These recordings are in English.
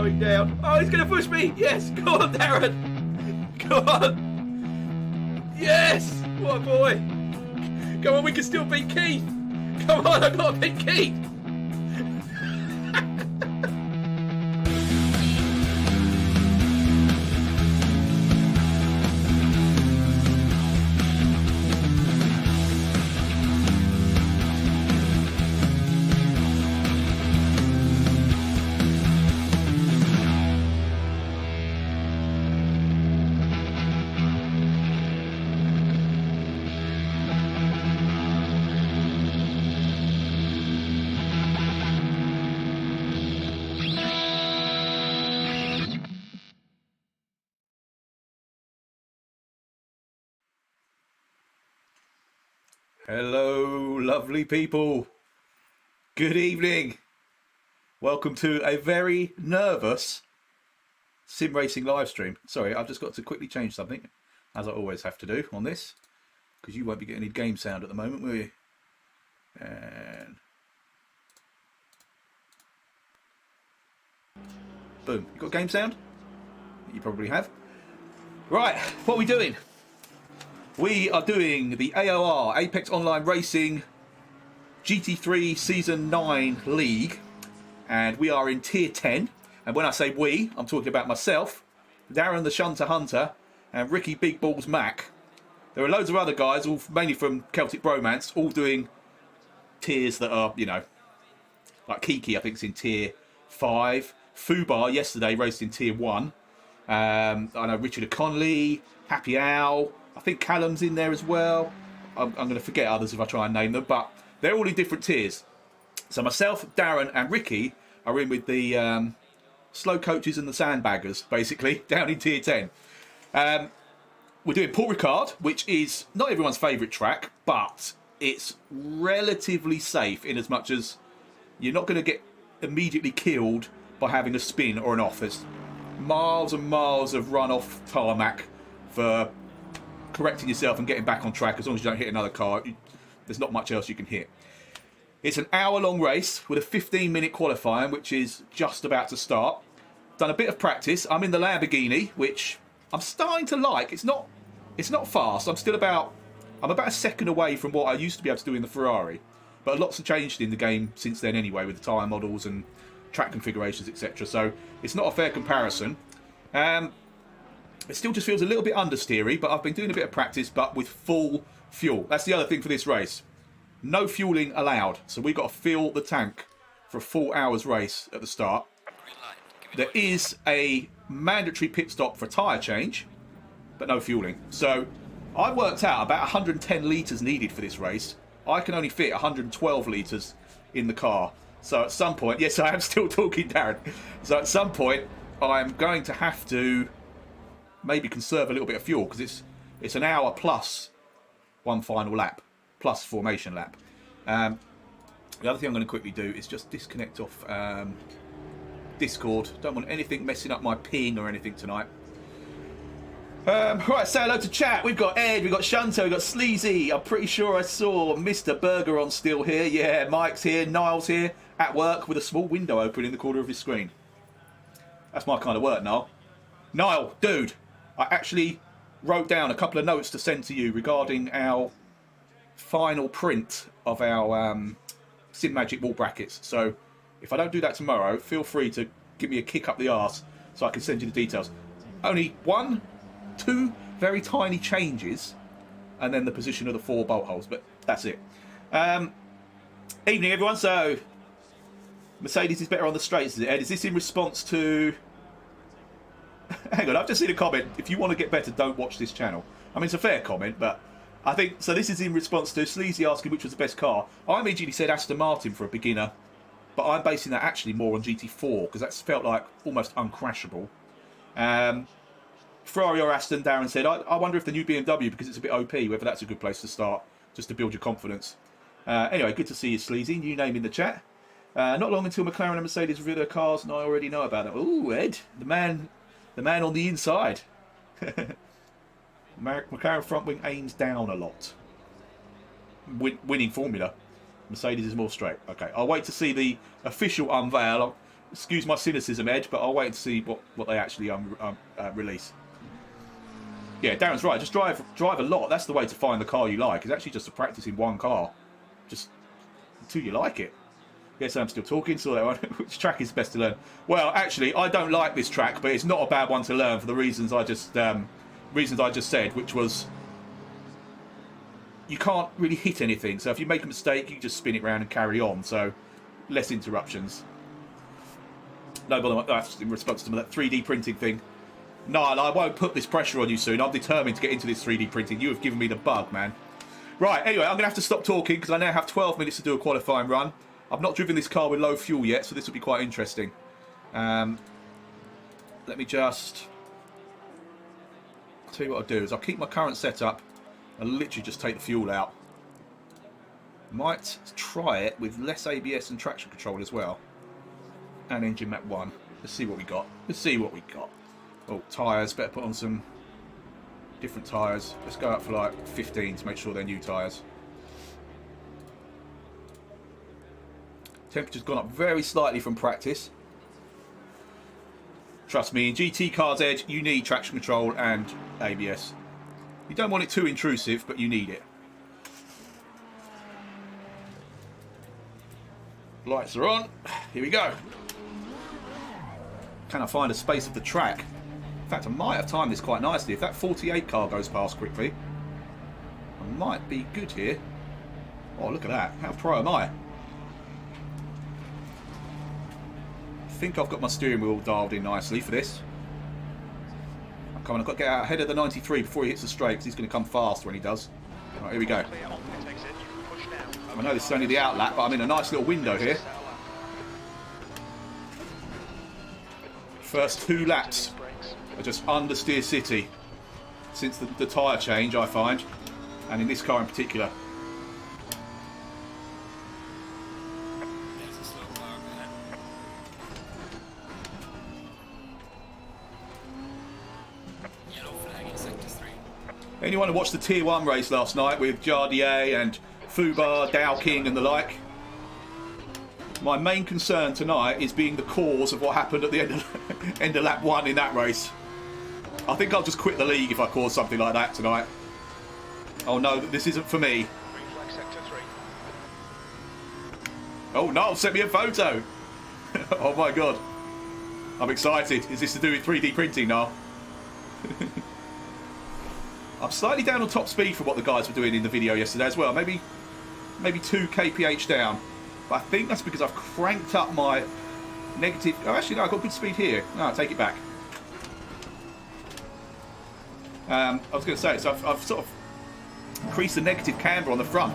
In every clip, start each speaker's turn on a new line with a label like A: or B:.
A: slowing down. Oh, he's going to push me. Yes, go on, Darren. Go on. Yes, what a boy. Come on, we can still beat Keith. Come on, I've got to beat Keith. Hello, lovely people. Good evening. Welcome to a very nervous sim racing live stream. Sorry, I've just got to quickly change something, as I always have to do on this, because you won't be getting any game sound at the moment, will you? And boom, you got game sound? You probably have. Right, what are we doing? We are doing the AOR, Apex Online Racing GT3 Season 9 League, and we are in Tier 10. And when I say we, I'm talking about myself, Darren the Shunter Hunter, and Ricky Big Balls Mac. There are loads of other guys, all mainly from Celtic Bromance, all doing tiers that are, you know, like Kiki, I think, is in Tier 5. Fubar yesterday raced in Tier 1. I know Richard Conley, Happy Owl. I think Callum's in there as well. I'm going to forget others if I try and name them, but they're all in different tiers. So myself, Darren and Ricky are in with the slow coaches and the sandbaggers, basically, down in Tier 10. We're doing Paul Ricard, which is not everyone's favourite track, but it's relatively safe in as much as you're not going to get immediately killed by having a spin or an off. There's miles and miles of run-off tarmac for correcting yourself and getting back on track. As long as you don't hit another car, there's not much else you can hit. It's an hour-long race with a 15-minute qualifying, which is just about to start. Done a bit of practice. I'm in the Lamborghini, which I'm starting to like. It's not fast. I'm about a second away from what I used to be able to do in the Ferrari. But lots have changed in the game since then anyway, with the tyre models and track configurations, etc. So it's not a fair comparison. It still just feels a little bit understeery, but I've been doing a bit of practice, but with full fuel. That's the other thing for this race. No fueling allowed. So we've got to fill the tank for a full hour's race at the start. There is a mandatory pit stop for tyre change, but no fueling. So I worked out about 110 litres needed for this race. I can only fit 112 litres in the car. So at some point, yes, I am still talking, Darren. So at some point, I'm going to have to maybe conserve a little bit of fuel, because it's an hour plus one final lap, plus formation lap. The other thing I'm going to quickly do is just disconnect off Discord. Don't want anything messing up my ping or anything tonight. Right, say hello to chat. We've got Ed, we've got Shunter, we've got Sleazy. I'm pretty sure I saw Mr. Burger on still here. Yeah, Mike's here, Niall's here, at work with a small window open in the corner of his screen. That's my kind of work, Niall. Niall, dude, I actually wrote down a couple of notes to send to you regarding our final print of our Sim Magic wall brackets. So if I don't do that tomorrow, feel free to give me a kick up the arse so I can send you the details. Only 1, 2 very tiny changes, and then the position of the 4 bolt holes, but that's it. Evening, everyone. So Mercedes is better on the straights, is it, Ed? Is this in response to... Hang on, I've just seen a comment. If you want to get better, don't watch this channel. I mean, it's a fair comment, but I think... So this is in response to Sleazy asking which was the best car. I immediately said Aston Martin for a beginner, but I'm basing that actually more on GT4, because that's felt like almost uncrashable. Ferrari or Aston, Darren said, I wonder if the new BMW, because it's a bit OP, whether that's a good place to start, just to build your confidence. Anyway, good to see you, Sleazy. New name in the chat. Not long until McLaren and Mercedes reveal their cars, and I already know about it. Ooh, Ed, the man on the inside. McLaren front wing aims down a lot. Winning formula. Mercedes is more straight. Okay, I'll wait to see the official unveil. excuse my cynicism, Ed, but I'll wait and see what they actually release. Yeah, Darren's right. Just drive a lot. That's the way to find the car you like. It's actually just to practice in one car, just until you like it. Yes, I'm still talking. So that one. Which track is best to learn? Well, actually, I don't like this track, but it's not a bad one to learn for the reasons I just said, which was you can't really hit anything. So if you make a mistake, you just spin it round and carry on. So less interruptions. No bother. That's in response to that 3D printing thing. No, I won't put this pressure on you soon. I'm determined to get into this 3D printing. You have given me the bug, man. Right, anyway, I'm going to have to stop talking because I now have 12 minutes to do a qualifying run. I've not driven this car with low fuel yet, so this will be quite interesting. Let me just... I'll tell you what I'll do is I'll keep my current setup and literally just take the fuel out. Might try it with less ABS and traction control as well. And engine map 1. Let's see what we got. Let's see what we got. Oh, tyres. Better put on some different tyres. Let's go up for like 15 to make sure they're new tyres. Temperature's gone up very slightly from practice. Trust me, in GT cars, Edge, you need traction control and ABS. You don't want it too intrusive, but you need it. Lights are on. Here we go. Can I find a space of the track? In fact, I might have timed this quite nicely. If that 48 car goes past quickly, I might be good here. Oh, look at that. How pro am I? I think I've got my steering wheel dialed in nicely for this. Come on, I've got to get out ahead of the 93 before he hits the straight, because he's going to come fast when he does. Right, here we go. I know this is only the outlap, but I'm in a nice little window here. First 2 laps are just understeer city since the tyre change, I find, and in this car in particular. Anyone who watched the Tier 1 race last night with Jardier and Fubar, Dow King and the like, my main concern tonight is being the cause of what happened at the end of lap 1 in that race. I think I'll just quit the league if I cause something like that tonight. Oh no, this isn't for me. Oh no, send me a photo. Oh my god. I'm excited. Is this to do with 3D printing now? I'm slightly down on top speed for what the guys were doing in the video yesterday as well. Maybe 2 kph down. But I think that's because I've cranked up my negative... Oh, actually, no, I've got good speed here. No, I'll take it back. I was going to say, so I've sort of increased the negative camber on the front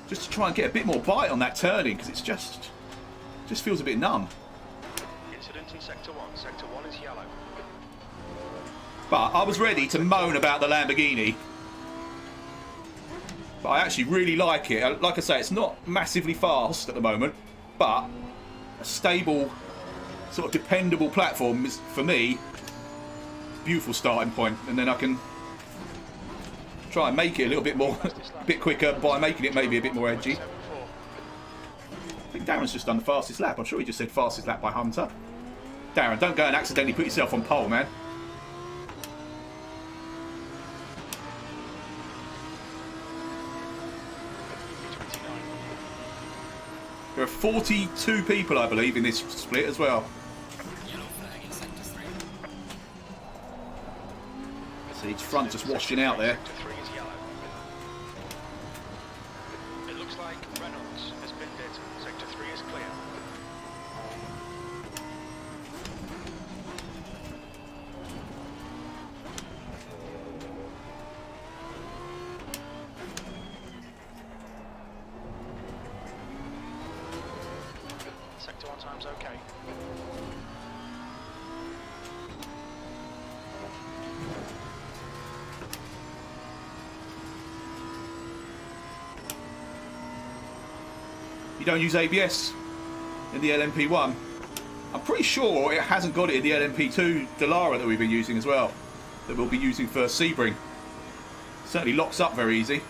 A: just to try and get a bit more bite on that turning, because it's just feels a bit numb.
B: Incident in Sector 1. Sector 1 is yellow.
A: But I was ready to moan about the Lamborghini. But I actually really like it. Like I say, it's not massively fast at the moment, but a stable, sort of dependable platform is, for me, beautiful starting point. And then I can try and make it a little bit more, a bit quicker by making it maybe a bit more edgy. I think Darren's just done the fastest lap. I'm sure he just said fastest lap by Hunter. Darren, don't go and accidentally put yourself on pole, man. There are 42 people, I believe, in this split as well. See, each front just washing out there.
B: It looks like Reynolds has been hit. Sector 3 is clear. Sector 1 time's okay.
A: You don't use ABS in the LMP1. I'm pretty sure it hasn't got it in the LMP2 Dallara that we've been using as well, that we'll be using for Sebring. Certainly locks up very easy.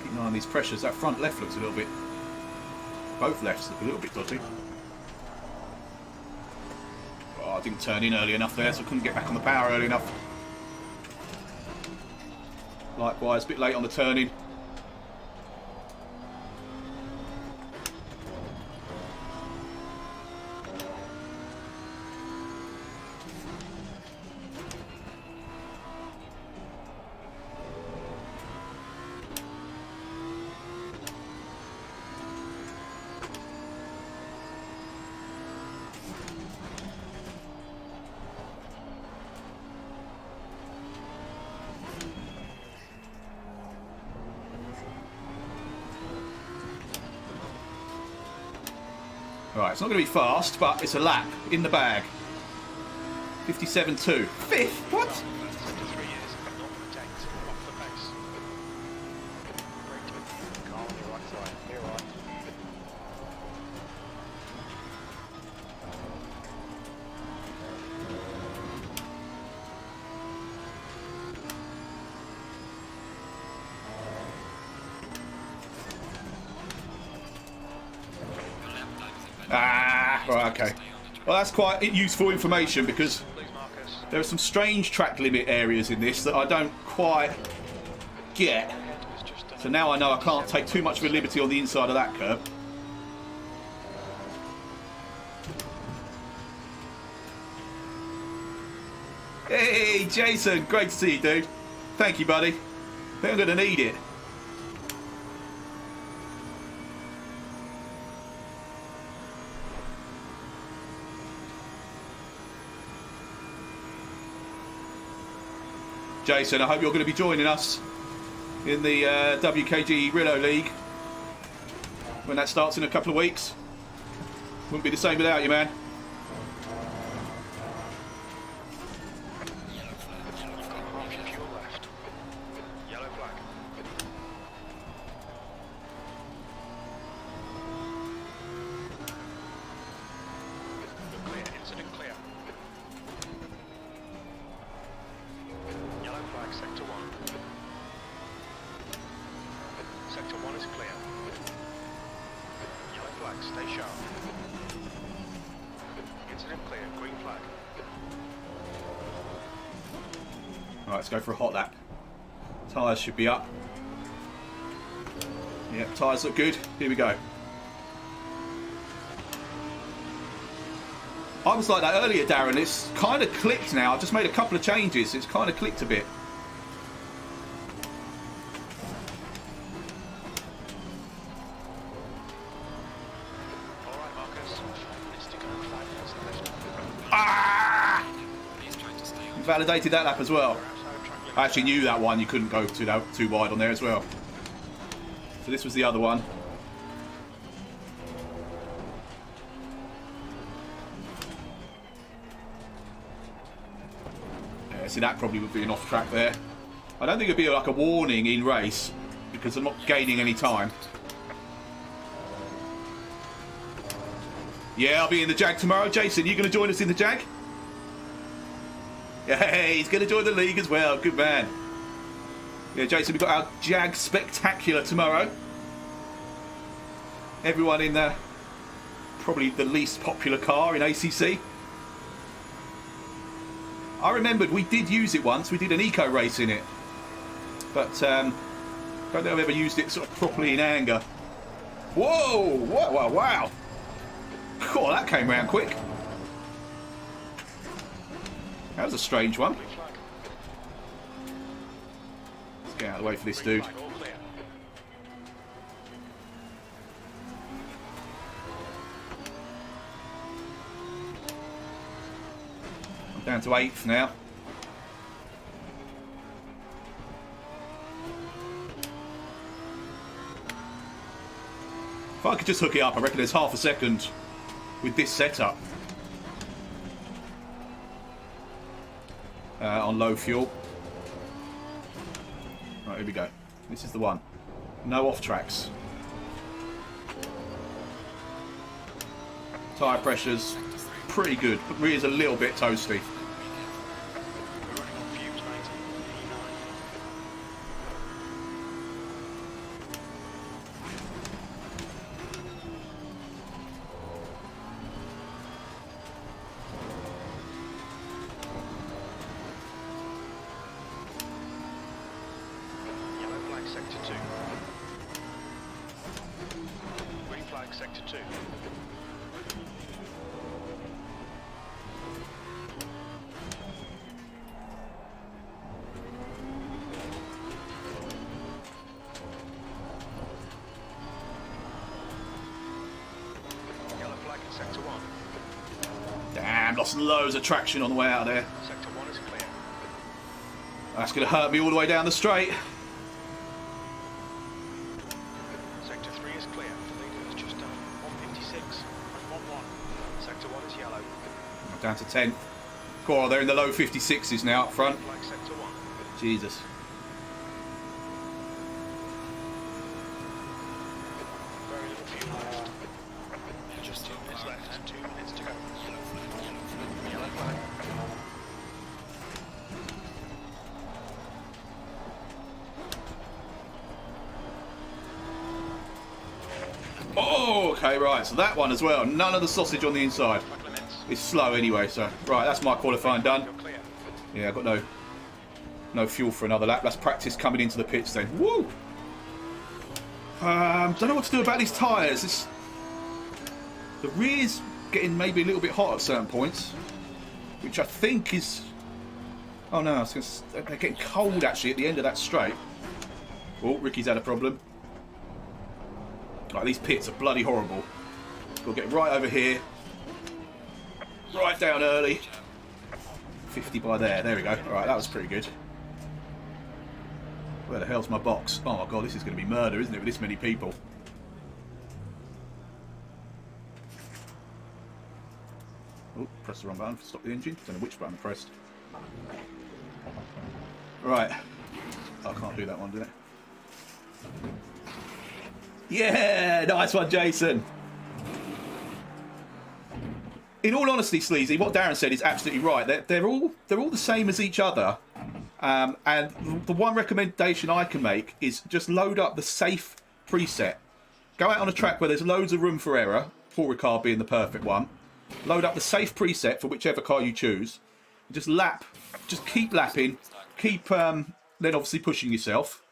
A: Keep an eye on these pressures. That front left looks a little bit Both lefts look a little bit dodgy. Oh, I didn't turn in early enough there, so I couldn't get back on the power early enough. Likewise, a bit late on the turning. Right, it's not going to be fast, but it's a lap in the bag. 57.2. Fifth? What?
B: Sector 3 is not protect off the pace. Great. Car on your right side. Here, right.
A: Ah, right, okay. Well, that's quite useful information because
B: Please, Marcus.
A: there are some strange track limit areas in this that I don't quite get.
B: It's just
A: So now I know I can't take too much of a liberty on the inside of that curb. Hey, Jason, great to see you, dude. Thank you, buddy. I think I'm going to need it. Jason, I hope you're going to be joining us in the WKG League when that starts in a couple of weeks. Wouldn't be the same without you, man.
B: half your left. Yellow flag. You're clear. Incident clear. Yellow flag, sector 1. Sector 1 is clear. Yellow flag, stay sharp. Incident clear, green flag.
A: Right, let's go for a hot lap. Tyres should be up. Yep, tyres look good. Here we go. I was like that earlier, Darren. It's kind of clicked now. I've just made a couple of changes. It's kind of clicked a bit.
B: Alright, Marcus. Needs to go 5 minutes left.
A: Ah! Validated that lap as well.
B: Outside of track limit.
A: I actually knew that one. You couldn't go too wide on there as well. So this was the other one. Yeah, see, that probably would be an off track there. I don't think it'd be like a warning in race because I'm not gaining any time. Yeah, I'll be in the Jag tomorrow. Jason, you going to join us in the Jag? Yeah, he's going to join the league as well. Good man. Yeah, Jason, we've got our Jag Spectacular tomorrow. Everyone in the probably the least popular car in ACC. I remembered we did use it once. We did an eco race in it, but don't think I've ever used it sort of properly in anger. Whoa! Wow! Wow! Wow! Oh, that came round quick. That was a strange one.
B: Green flag.
A: Let's get out of the way for this
B: Green
A: dude.
B: flag, all clear.
A: I'm down to 8th now. If I could just hook it up, I reckon there's half a second with this setup on low fuel. Right, here we go. This is the one. No off tracks. Tyre pressure's pretty good, but rear's a little bit toasty.
B: We're running on fumes 90. sector 2. Yellow flag in sector 1.
A: Damn, lost loads of traction on the way out of there.
B: Sector 1 is clear.
A: That's going to hurt me all the way down the straight.
B: Sector 3 is clear. The leader is just done 156 and 11. Sector 1 is yellow.
A: I'm down to 10. Cool, they're in the low 56s now up front.
B: Flag sector 1.
A: Jesus.
B: Very little fuel left. Just 2 minutes left. 2 minutes to go. Yellow flag.
A: Oh, okay, right. So that one as well. None of the sausage on the inside.
B: Flag limits.
A: It's slow anyway, so right, that's my qualifying done.
B: You're clear.
A: Yeah, I've got no fuel for another lap. That's practice coming into the pits then. Woo! Don't know what to do about these tyres. The rear's getting maybe a little bit hot at certain points, which I think is... Oh no, they're getting cold actually at the end of that straight. Oh, Ricky's had a problem. Right, these pits are bloody horrible. We'll get right over here. Right down early. 50 by there. There we go. Alright, that was pretty good. Where the hell's my box? Oh my god, this is going to be murder, isn't it, with this many people? Oh, press the wrong button to stop the engine. I don't know which button I pressed. Right. I can't do that one, do I? Yeah! Nice one, Jason! In all honesty, Sleazy, what Darren said is absolutely right. They're all the same as each other. And the one recommendation I can make is just load up the safe preset. Go out on a track where there's loads of room for error, Paul Ricard being the perfect one. Load up the safe preset for whichever car you choose. Just keep lapping, keep then obviously pushing yourself.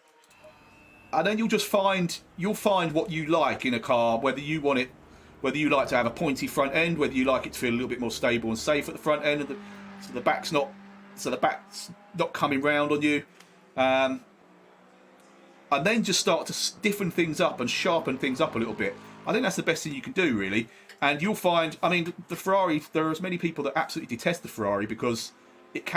A: And then you'll find what you like in a car, whether you like to have a pointy front end, whether you like it to feel a little bit more stable and safe at the front end, so the back's not coming round on you, and then just start to stiffen things up and sharpen things up a little bit. I think that's the best thing you can do, really. And you'll find, I mean, the Ferrari. There are as many people that absolutely detest the Ferrari because it's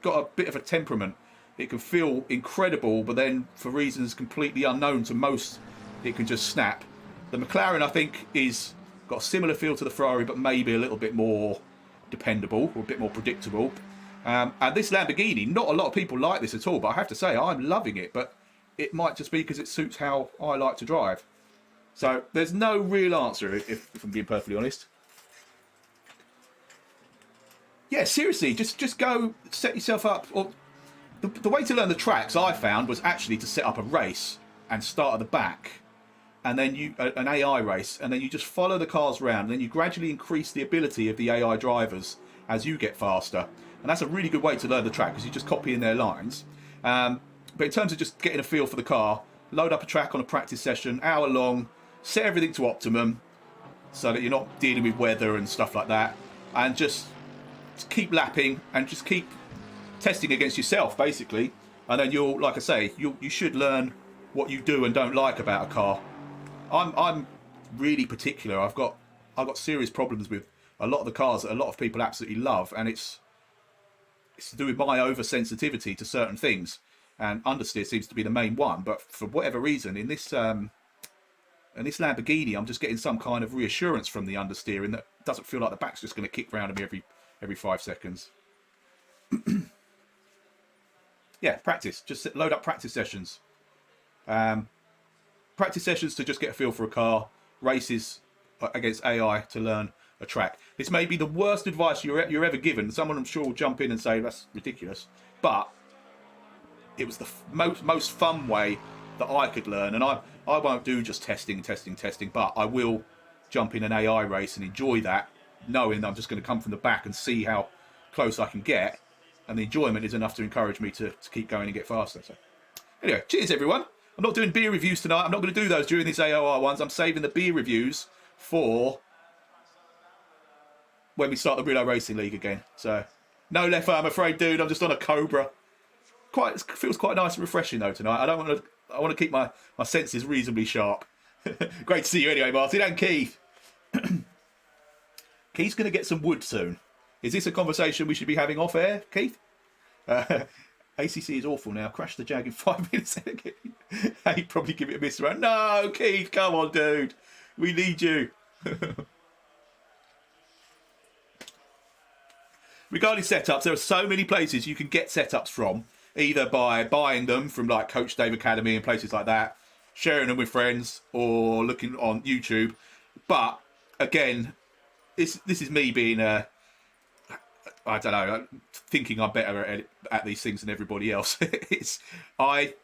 A: got a bit of a temperament. It can feel incredible, but then for reasons completely unknown to most, it can just snap. The McLaren, I think, is got a similar feel to the Ferrari, but maybe a little bit more dependable or a bit more predictable. And this Lamborghini, not a lot of people like this at all, but I have to say I'm loving it. But it might just be because it suits how I like to drive. So there's no real answer, if I'm being perfectly honest. Yeah, seriously, just go set yourself up. Or the way to learn the tracks I found was actually to set up a race and start at the back. And then an AI race, and then you just follow the cars around, and then you gradually increase the ability of the AI drivers as you get faster. And that's a really good way to learn the track, because you just copy in their lines. But in terms of just getting a feel for the car, load up a track on a practice session, hour long, set everything to optimum, so that you're not dealing with weather and stuff like that, and just keep lapping and just keep testing against yourself, basically. And then you'll, like I say, you should learn what you do and don't like about a car. I'm really particular. I've got serious problems with a lot of the cars that a lot of people absolutely love, and it's to do with my oversensitivity to certain things. And understeer seems to be the main one. But for whatever reason, in this Lamborghini, I'm just getting some kind of reassurance from the understeering that it doesn't feel like the back's just going to kick round at me every 5 seconds. Yeah, practice. Just load up practice sessions. Practice sessions to just get a feel for a car, races against AI to learn a track. This may be the worst advice you're ever given. Someone I'm sure will jump in and say that's ridiculous, but it was the most fun way that I could learn. And I won't do just testing, but I will jump in an AI race and enjoy that, knowing that I'm just going to come from the back and see how close I can get, and the enjoyment is enough to encourage me to keep going and get faster. So anyway, cheers everyone. I'm not doing beer reviews tonight. I'm not going to do those during these AOR ones. I'm saving the beer reviews for when we start the Real Racing League again. So, no left, I'm afraid, dude. I'm just on a Cobra. It feels quite nice and refreshing though tonight. I want to keep my senses reasonably sharp. Great to see you anyway, Martin and Keith. Keith's going to get some wood soon. Is this a conversation we should be having off air, Keith? ACC is awful now. Crash the Jag in 5 minutes. He'd probably give it a miss around. No, Keith, come on, dude. We need you. Regarding setups, there are so many places you can get setups from, either by buying them from like Coach Dave Academy and places like that, sharing them with friends, or looking on YouTube. But again, this is me being I don't know, thinking I'm better at these things than everybody else. I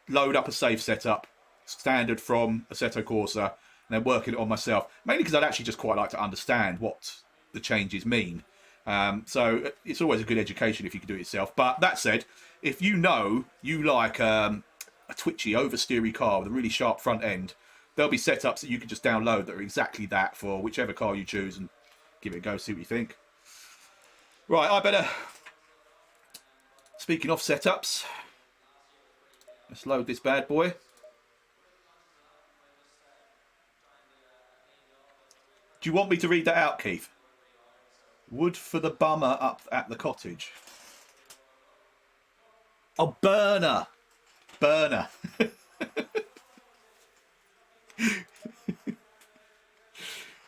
A: load up a safe setup, standard from Assetto Corsa, and then working it on myself. Mainly because I'd actually just quite like to understand what the changes mean. So it's always a good education if you can do it yourself. But that said, if you know you like a twitchy, oversteery car with a really sharp front end, there'll be setups that you can just download that are exactly that for whichever car you choose, and give it a go, see what you think. Right, I better... Speaking of setups, let's load this bad boy. Do you want me to read that out, Keith? Wood for the bummer up at the cottage. Oh, burner. Burner.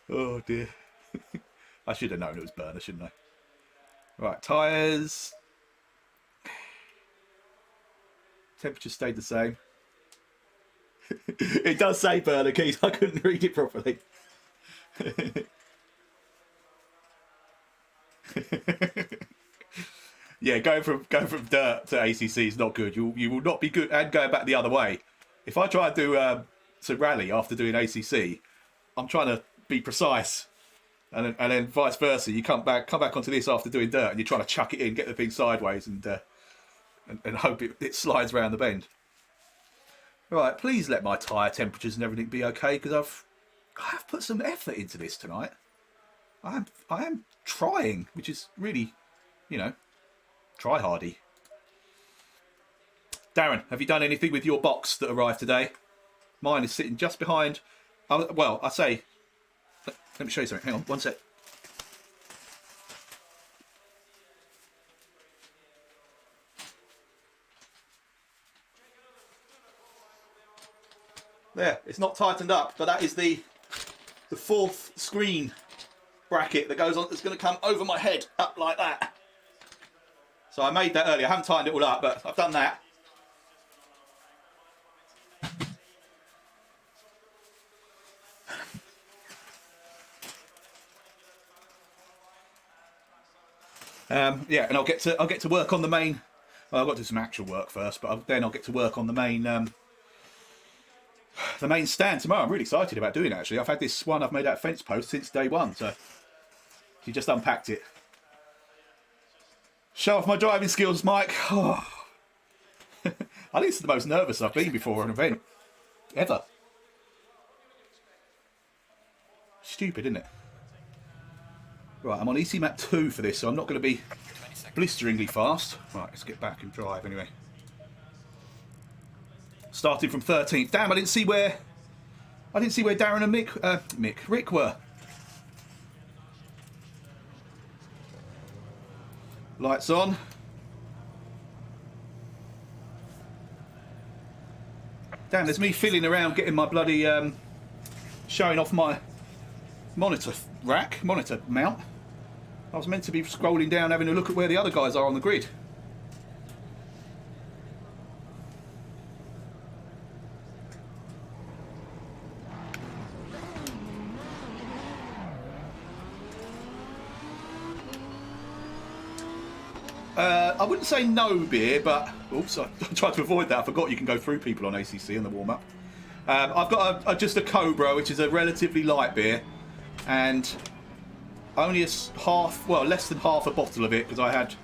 A: Oh, dear. I should have known it was burner, shouldn't I? Right, tyres. Temperature stayed the same. It does say burner, Keith. I couldn't read it properly. Yeah, going from dirt to ACC is not good. You will not be good. And going back the other way, if I try and do some rally after doing ACC, I'm trying to be precise, and then vice versa. You come back onto this after doing dirt, and you're trying to chuck it in, get the thing sideways, and hope it slides around the bend. Right, please let my tyre temperatures and everything be okay, because I have put some effort into this tonight. I am trying, which is really, try hardy. Darren, have you done anything with your box that arrived today? Mine is sitting just behind. Well, I say, let me show you something. Hang on, one sec. There, it's not tightened up, but that is the fourth screen bracket that goes on. That's going to come over my head, up like that. So I made that earlier. I haven't tightened it all up, but I've done that. Yeah, and I'll get to work on the main. Well, I've got to do some actual work first, but then I'll get to work on the main stand tomorrow. I'm really excited about doing it, actually. I've had this one I've made out of fence posts since day one, so he just unpacked it. Show off my driving skills, Mike. Oh. I think it's the most nervous I've been before an event ever. Stupid, isn't it? Right, I'm on EC map 2 for this, so I'm not going to be blisteringly fast. Right, let's get back and drive anyway. Starting from 13th. Damn, I didn't see where Darren and Rick were. Lights on. Damn, there's me fiddling around getting my bloody showing off my monitor mount. I was meant to be scrolling down having a look at where the other guys are on the grid. I wouldn't say no beer, but oops, I tried to avoid that. I forgot you can go through people on ACC in the warm-up. I've got just a Cobra, which is a relatively light beer, and only less than half a bottle of it because I had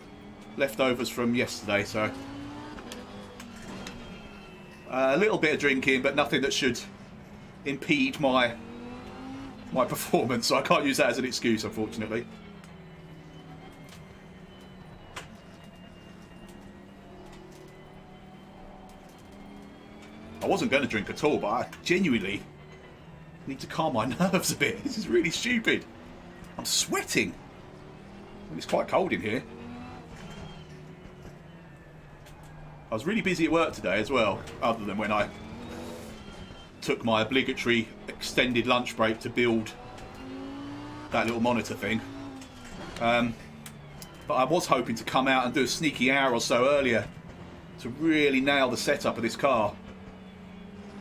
A: leftovers from yesterday. So A little bit of drinking, but nothing that should impede my performance. So I can't use that as an excuse, unfortunately. I wasn't going to drink at all, but I genuinely need to calm my nerves a bit. This is really stupid. I'm sweating. It's quite cold in here. I was really busy at work today as well, other than when I took my obligatory extended lunch break to build that little monitor thing. But I was hoping to come out and do a sneaky hour or so earlier to really nail the setup of this car.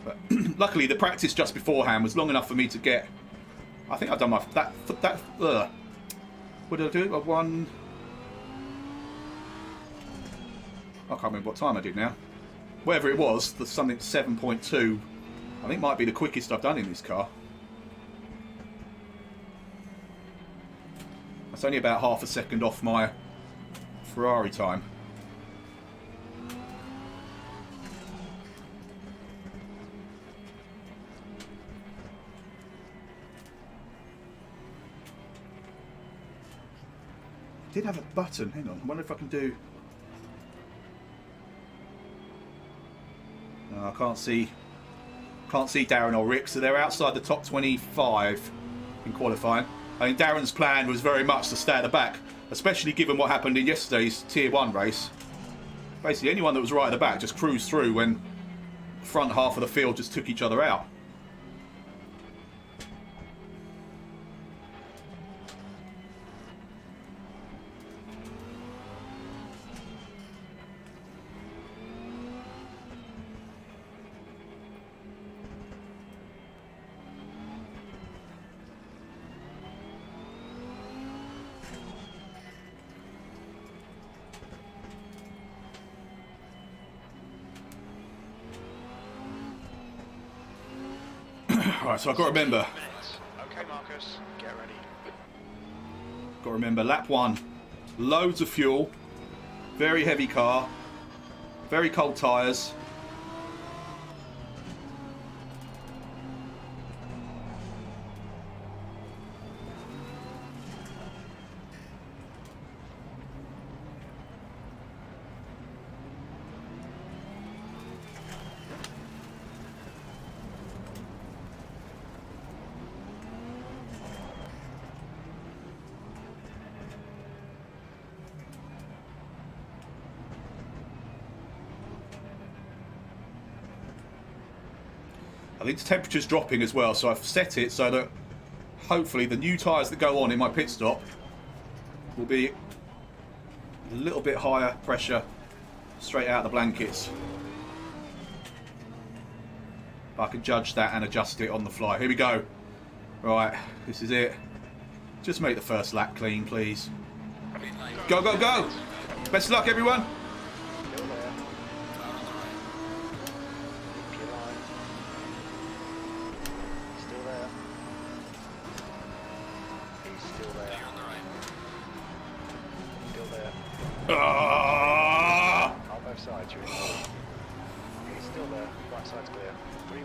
A: But luckily, the practice just beforehand was long enough for me to get. I think I've done my what did I do? I've won. I can't remember what time I did now. Whatever it was, the something 7.2. I think might be the quickest I've done in this car. That's only about half a second off my Ferrari time. Did have a button. Hang on. I wonder if I can do. No, I can't see. Can't see Darren or Rick, so they're outside the top 25 in qualifying. I mean, Darren's plan was very much to stay at the back, especially given what happened in yesterday's Tier 1 race. Basically, anyone that was right at the back just cruised through when the front half of the field just took each other out. Alright, so I've got to remember.
B: Okay, Marcus, get ready.
A: Got to remember, lap 1, loads of fuel, very heavy car, very cold tyres. I think the temperature's dropping as well, so I've set it so that hopefully the new tyres that go on in my pit stop will be a little bit higher pressure straight out of the blankets. I can judge that and adjust it on the fly. Here we go. Right, this is it. Just make the first lap clean, please. Go, go, go! Best of luck, everyone!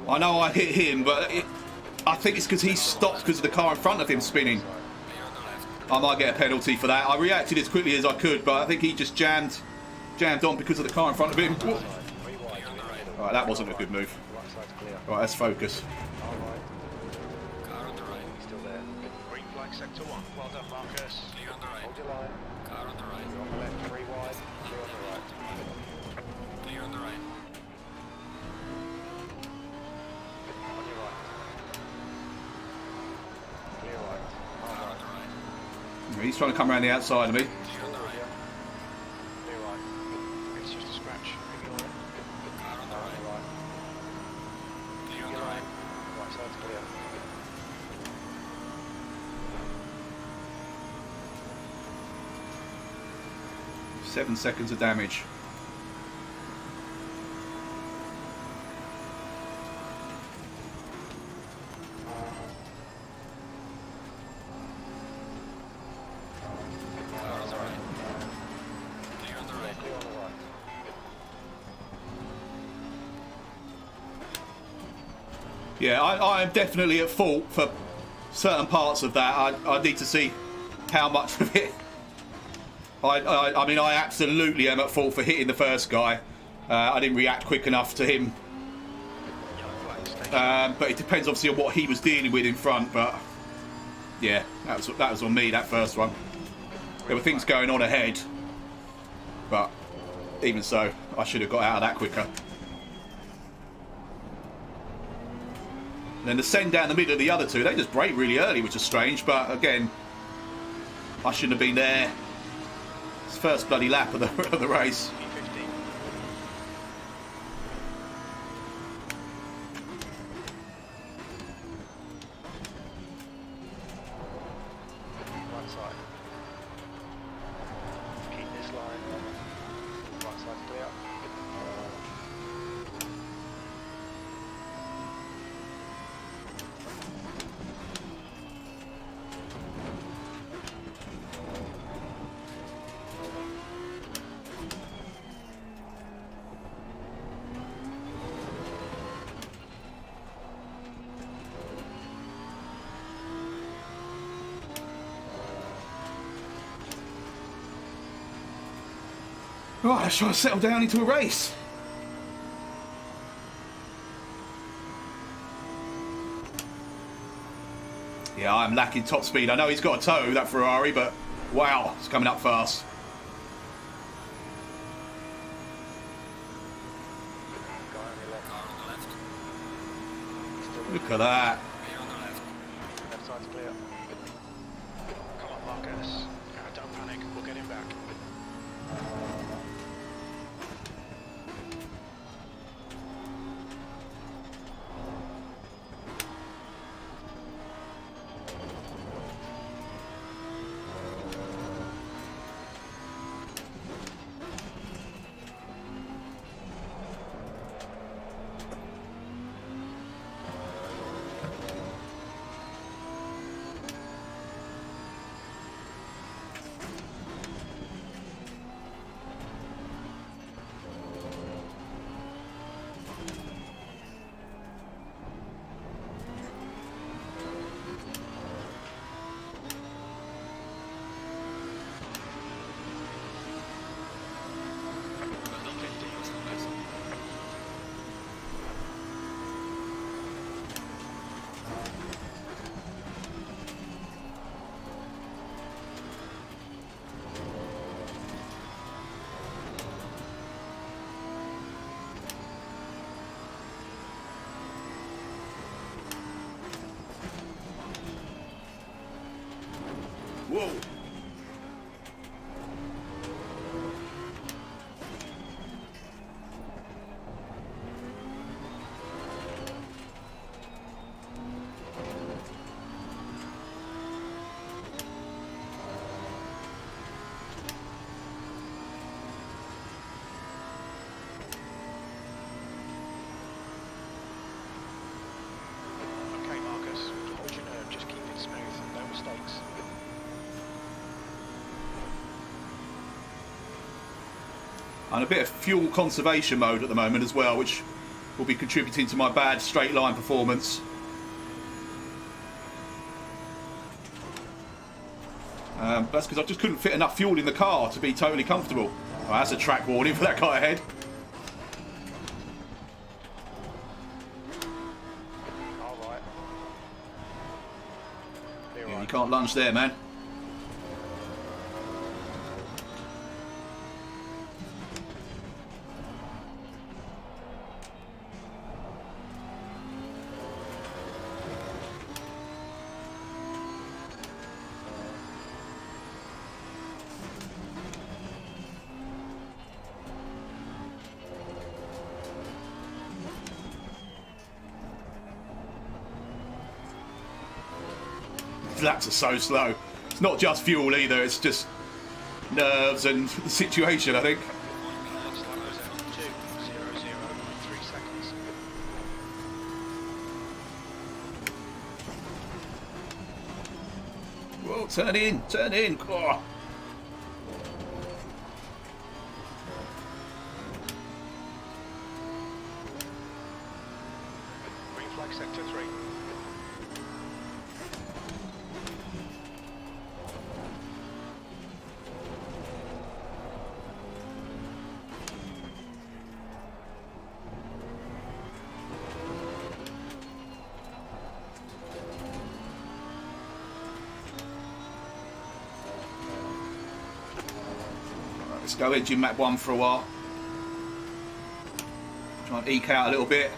A: I know I hit him, but I think it's because he stopped because of the car in front of him spinning. I might get a penalty for that. I reacted as quickly as I could, but I think he just jammed on because of the car in front of him. Right, that wasn't a good move. Right, let's focus.
B: Green flag sector 1. Well done, Marcus. Hold your line. Car on the right. You're on the left, 3 wide. Clear on the right. Clear on the right. On your right. Clear right. Car on the right.
A: He's trying to come around the outside of me.
B: Clear on the right. Clear right. It's just a scratch. Ignore it. Car on the right. Clear on the right. Right side's clear.
A: 7 seconds of damage. Yeah, I am definitely at fault for certain parts of that. I need to see how much of it. I mean, I absolutely am at fault for hitting the first guy. I didn't react quick enough to him. But it depends obviously on what he was dealing with in front. But yeah, that was on me, that first one. There were things going on ahead, but even so, I should have got out of that quicker. And then the send down the middle of the other two, they just brake really early, which is strange. But again, I shouldn't have been there. It's the first bloody lap of the race. Right, let's try to settle down into a race. Yeah, I'm lacking top speed. I know he's got a toe, that Ferrari, but wow, it's coming up fast. Look at that.
B: Left side's clear. Come on, Marcus. Don't panic. We'll get him back.
A: Whoa.
B: Okay, Marcus. Hold your nerve. Just keep it smooth. No mistakes.
A: I'm in a bit of fuel conservation mode at the moment as well, which will be contributing to my bad straight line performance. That's because I just couldn't fit enough fuel in the car to be totally comfortable. Oh, that's a track warning for that guy ahead.
B: All right.
A: Yeah, you can't lunge there, man. Laps are so slow. It's not just fuel either, it's just nerves and the situation, I think.
B: Looks like there's a 2:00.3 seconds.
A: Whoa, turn in, turn in. Oh.
B: Green flag sector 3.
A: Let's go engine map 1 for a while. Try and eke out a little bit.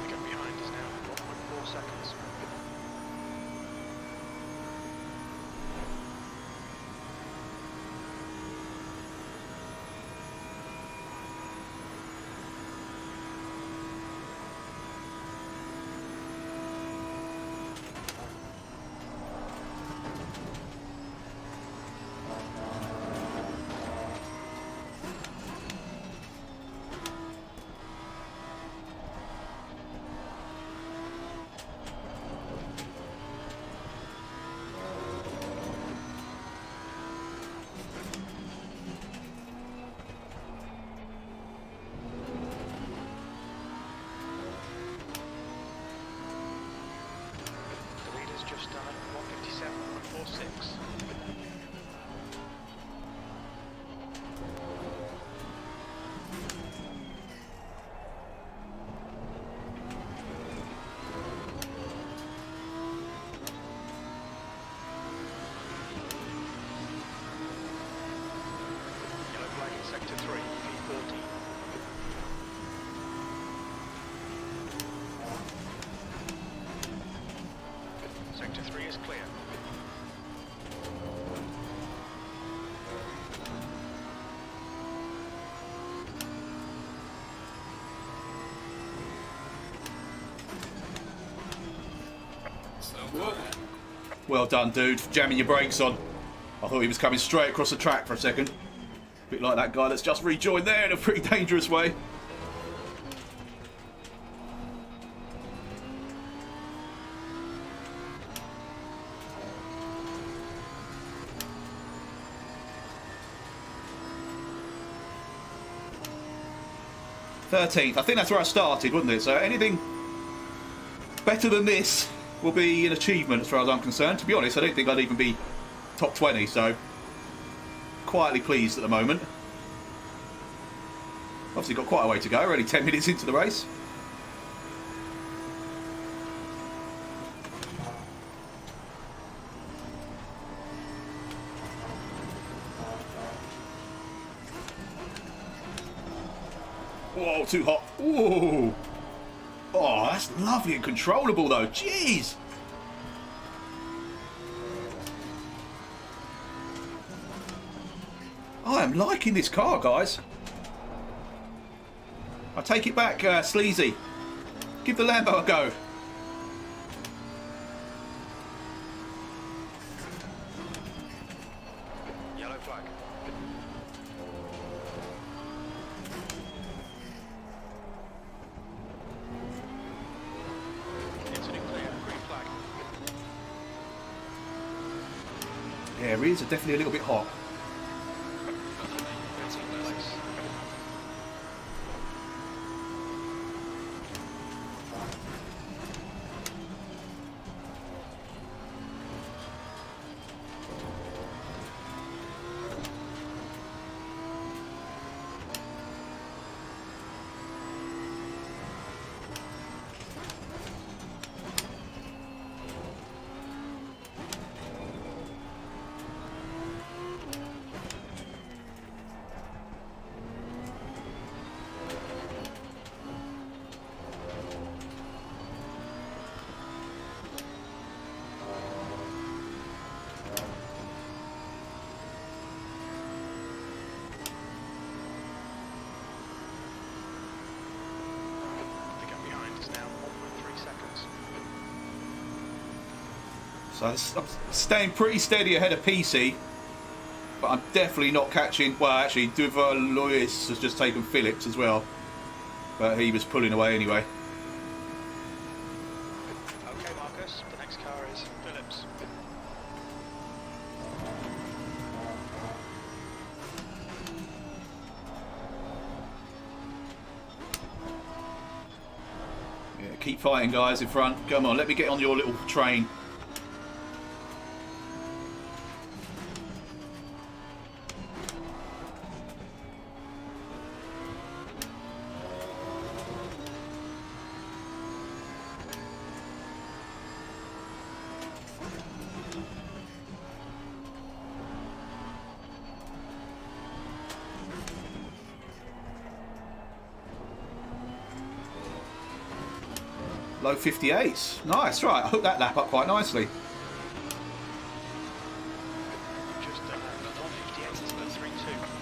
B: The gap behind is now 1.4 seconds. Just done at 157.46. Yellow flag in sector 3, V14. Sector 3 is clear.
A: Well done, dude, for jamming your brakes on. I thought he was coming straight across the track for a second. A bit like that guy that's just rejoined there in a pretty dangerous way. '13th. I think that's where I started, wasn't it? So anything better than this will be an achievement as far as I'm concerned. To be honest, I don't think I'd even be top 20, so quietly pleased at the moment. Obviously got quite a way to go, we're only 10 minutes into the race. Whoa, too hot. Ooh. Oh, that's lovely and controllable though. Jeez. I am liking this car, guys. I take it back, Sleazy. Give the Lambo a go.
B: Yellow flag. Incident clear. Green flag.
A: Yeah, rears are definitely a little bit hot. So I'm staying pretty steady ahead of PC, but I'm definitely not catching. Well, actually, Duval Lewis has just taken Phillips as well, but he was pulling away anyway.
B: Okay, Marcus. The next car is Phillips.
A: Yeah, keep fighting, guys in front. Come on, let me get on your little train. Low 58s. Nice, right. I hooked that lap up quite nicely.
B: Just done that. 158 to 3.2.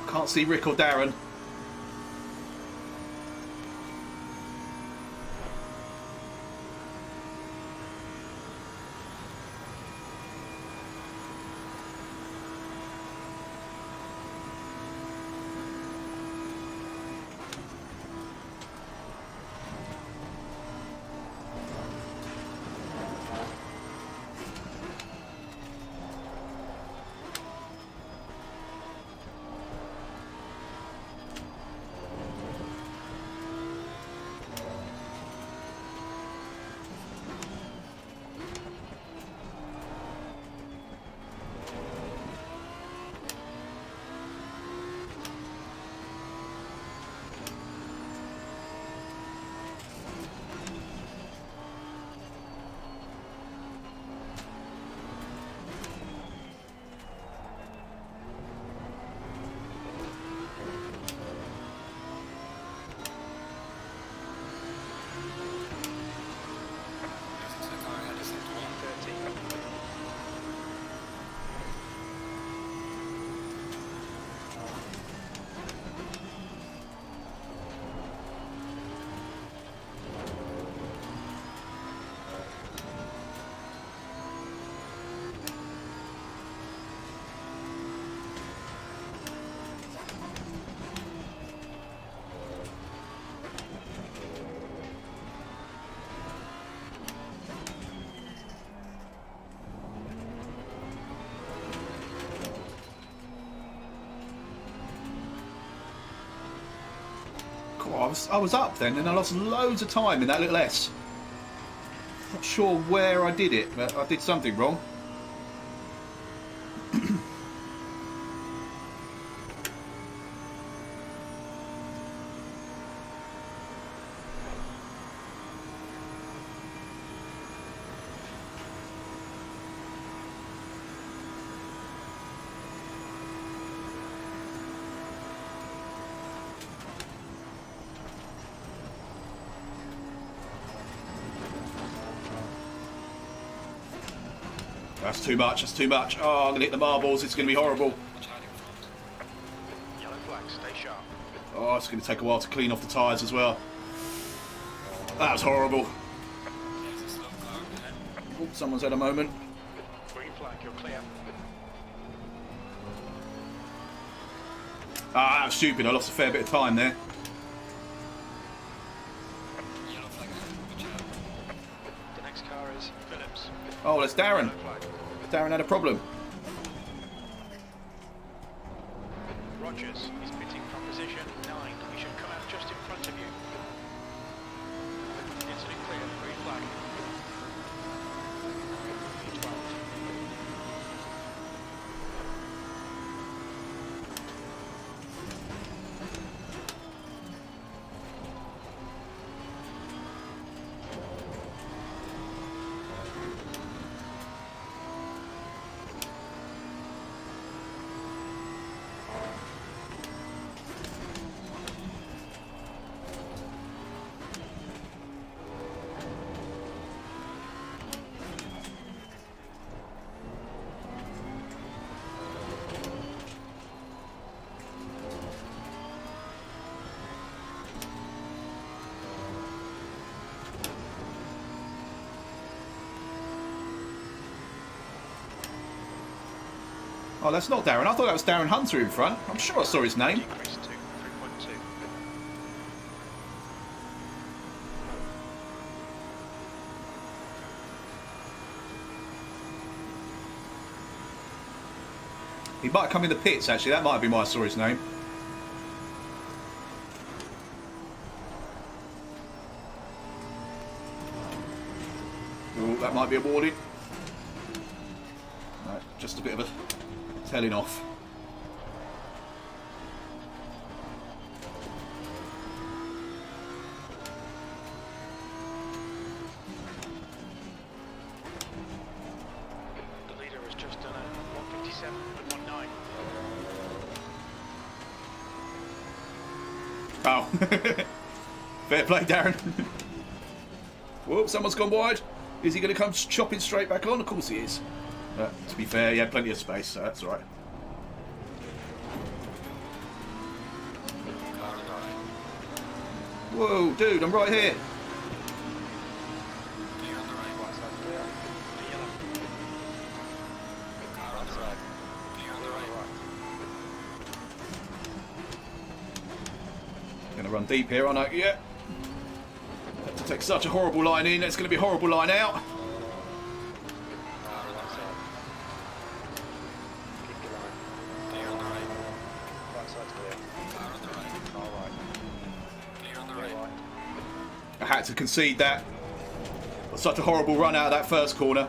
A: Can't see Rick or Darren. I was up then and I lost loads of time in that little S. Not sure where I did it, but I did something wrong. That's too much, that's too much. Oh, I'm going to hit the marbles, it's going to be horrible.
B: Yellow flag, stay sharp.
A: Oh, it's going to take a while to clean off the tyres as well. That was horrible. Oh, someone's had a moment.
B: Green flag, you're clear.
A: Ah, that was stupid, I lost a fair bit of time there.
B: The next car is Phillips.
A: Oh, that's Darren. Darren had a problem.
B: Rogers is pitting from position 9. He should come out just in front of you. Incident clear, green flag. P12.
A: Oh, that's not Darren. I thought that was Darren Hunter in front. I'm sure I saw his name.
B: Decrease to 3.2.
A: He might have come in the pits, actually. That might have been why I saw his name. Oh, that might be a warning. Right, just a bit of a telling off.
B: The leader has just done a 157.19.
A: Oh. Fair play, Darren. Whoa, someone's gone wide. Is he going to come chopping straight back on? Of course he is. To be fair, he had plenty of space, so that's all right. Whoa, dude, I'm right here. Going to run deep here, aren't I? Yeah. Have to take such a horrible line in. It's going to be a horrible line out. I had to concede that. Such a horrible run out of that first corner.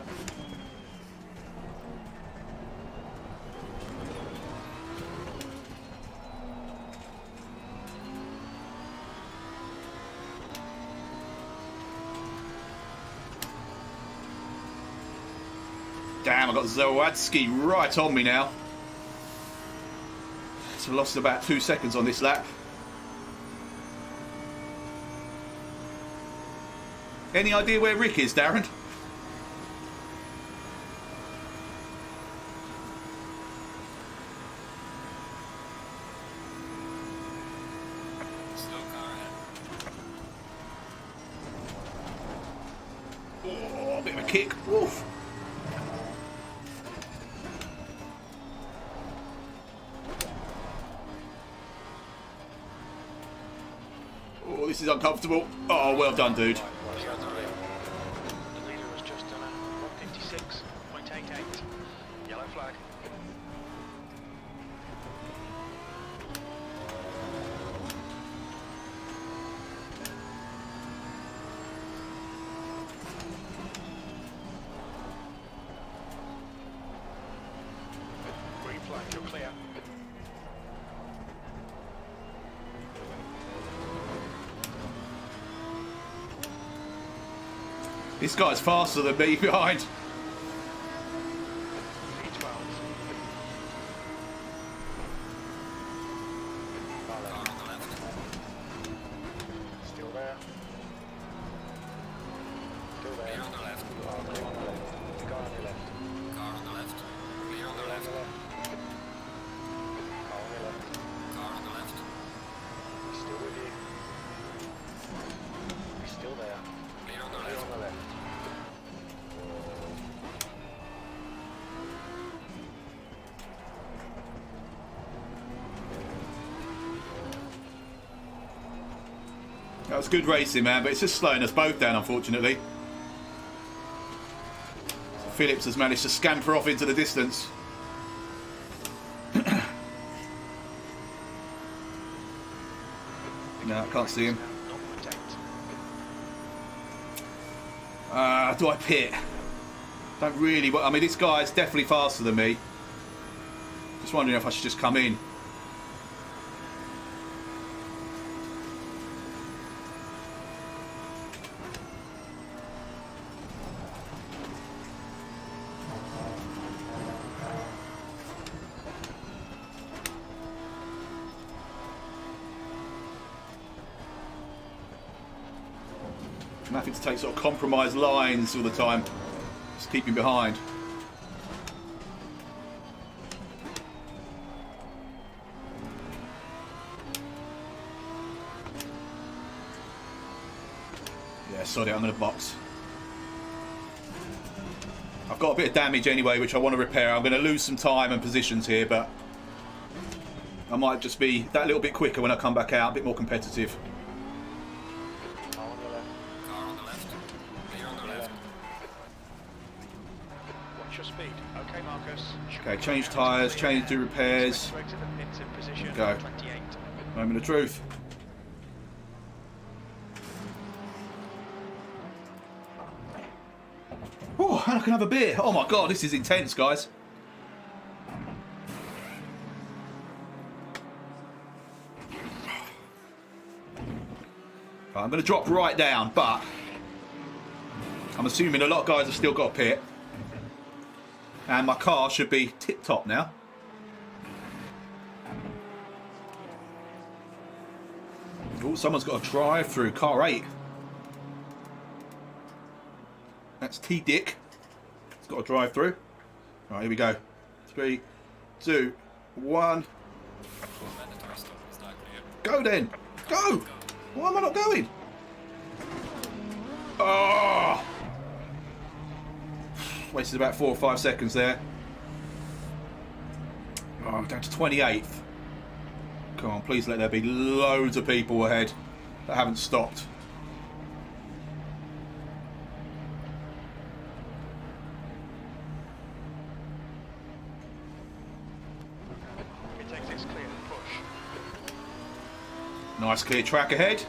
A: Damn, I got Zawadzki right on me now. So I lost about 2 seconds on this lap. Any idea where Rick is, Darren? Oh, a bit of a kick. Woof. Oh, this is uncomfortable. Oh, well done, dude.
B: The leader has just done a 156.88. Yellow flag. Green flag, you're clear.
A: This guy's faster than me behind.
B: P12. Still there. Still there. On the left. Oh, on the left. The guy on the left. Car on the left. Clear on the left. Car on the left. Car on the left. He's still with you. He's still there. Clear on the left. On the left.
A: That was good racing, man, but it's just slowing us both down, unfortunately. So Phillips has managed to scamper off into the distance. No, I can't see him. Do I pit? Don't really. I mean, this guy's definitely faster than me. Just wondering if I should just come in. I'm having to take sort of compromised lines all the time. Just keep him behind. Yeah, sorry, I'm going to box. I've got a bit of damage anyway, which I want to repair. I'm going to lose some time and positions here, but I might just be that little bit quicker when I come back out, a bit more competitive.
B: watch your speed. Okay, Marcus.
A: Okay, change tyres, do repairs.
B: To exit the pits in position
A: Go.
B: 28.
A: Moment of truth. Oh, and I can have a beer. Oh my god, this is intense, guys. I'm going to drop right down, but I'm assuming a lot of guys have still got a pit. And my car should be tip-top now. Oh, someone's got a drive through car 8. That's T-Dick. It's got a drive through. Right, here we go. 3, 2, 1. Go then. Go. Why am I not going? Oh! Wasted about 4 or 5 seconds there. Oh, down to 28th. Come on, please let there be loads of people ahead that haven't stopped.
B: It takes this clear and push.
A: Nice clear track ahead.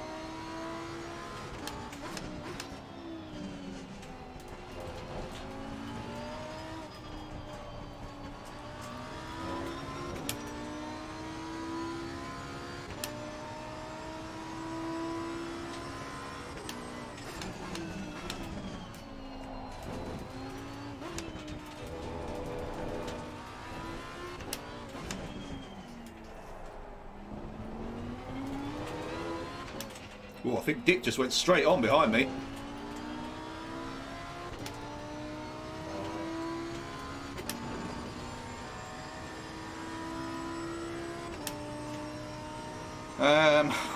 A: Oh, I think Dick just went straight on behind me.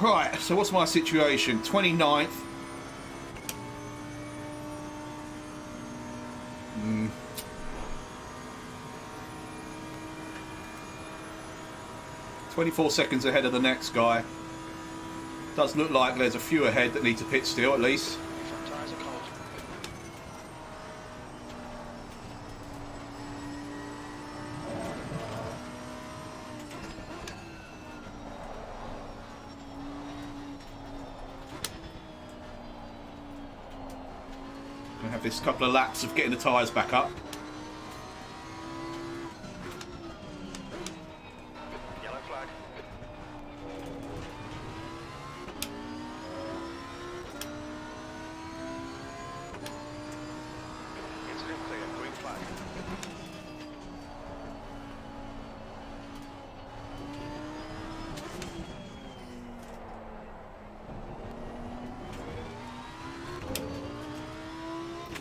A: Right, so what's my situation? 29th. 24 seconds ahead of the next guy. Does look like there's a few ahead that need to pit still, at least.
B: Front tyres are cold.
A: Gonna have this couple of laps of getting the tyres back up.
B: Yellow flag. Incident clear. Green flag.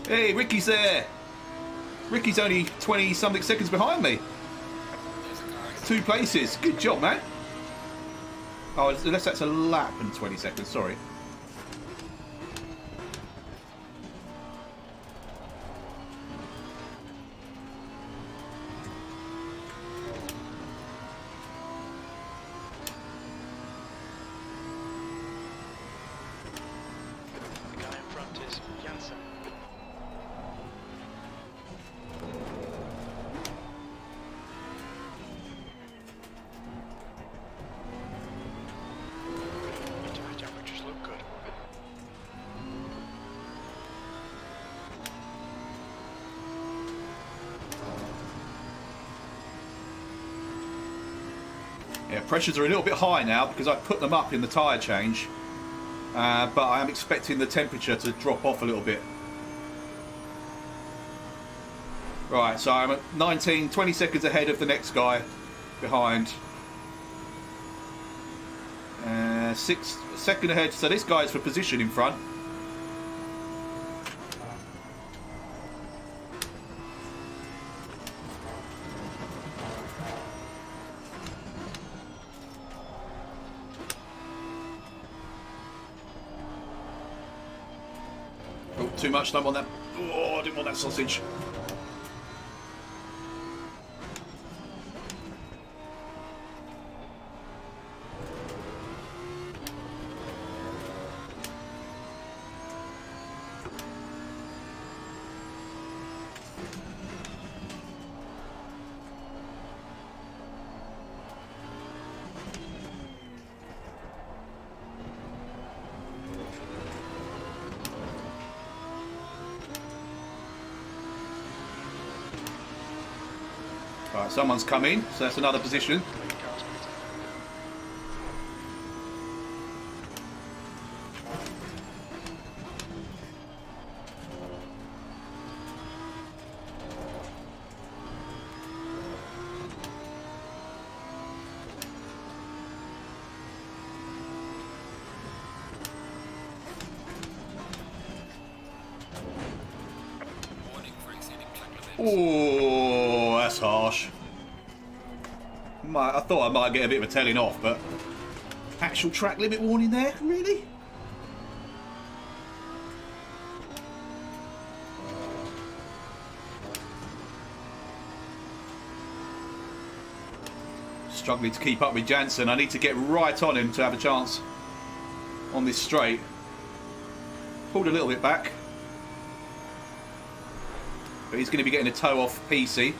A: Hey, Ricky's there. Ricky's only 20-something seconds behind me. 2 places. Good job, man. Oh, unless that's a lap in 20 seconds. Sorry.
B: The guy in front is Jansen. Your tyre temperatures look good.
A: Yeah, pressures are a little bit high now because I put them up in the tyre change. But I am expecting the temperature to drop off a little bit. Right, so I'm at 20 seconds ahead of the next guy behind. 6 seconds ahead, so this guy's for position in front. Oh, too much, don't want that. Oh, I didn't want that sausage. Right, someone's come in, so that's another position. Oh, that's harsh. I thought I might get a bit of a telling off, but actual track limit warning there? Really? Struggling to keep up with Jansen. I need to get right on him to have a chance on this straight. Pulled a little bit back. But he's going to be getting a toe off PC.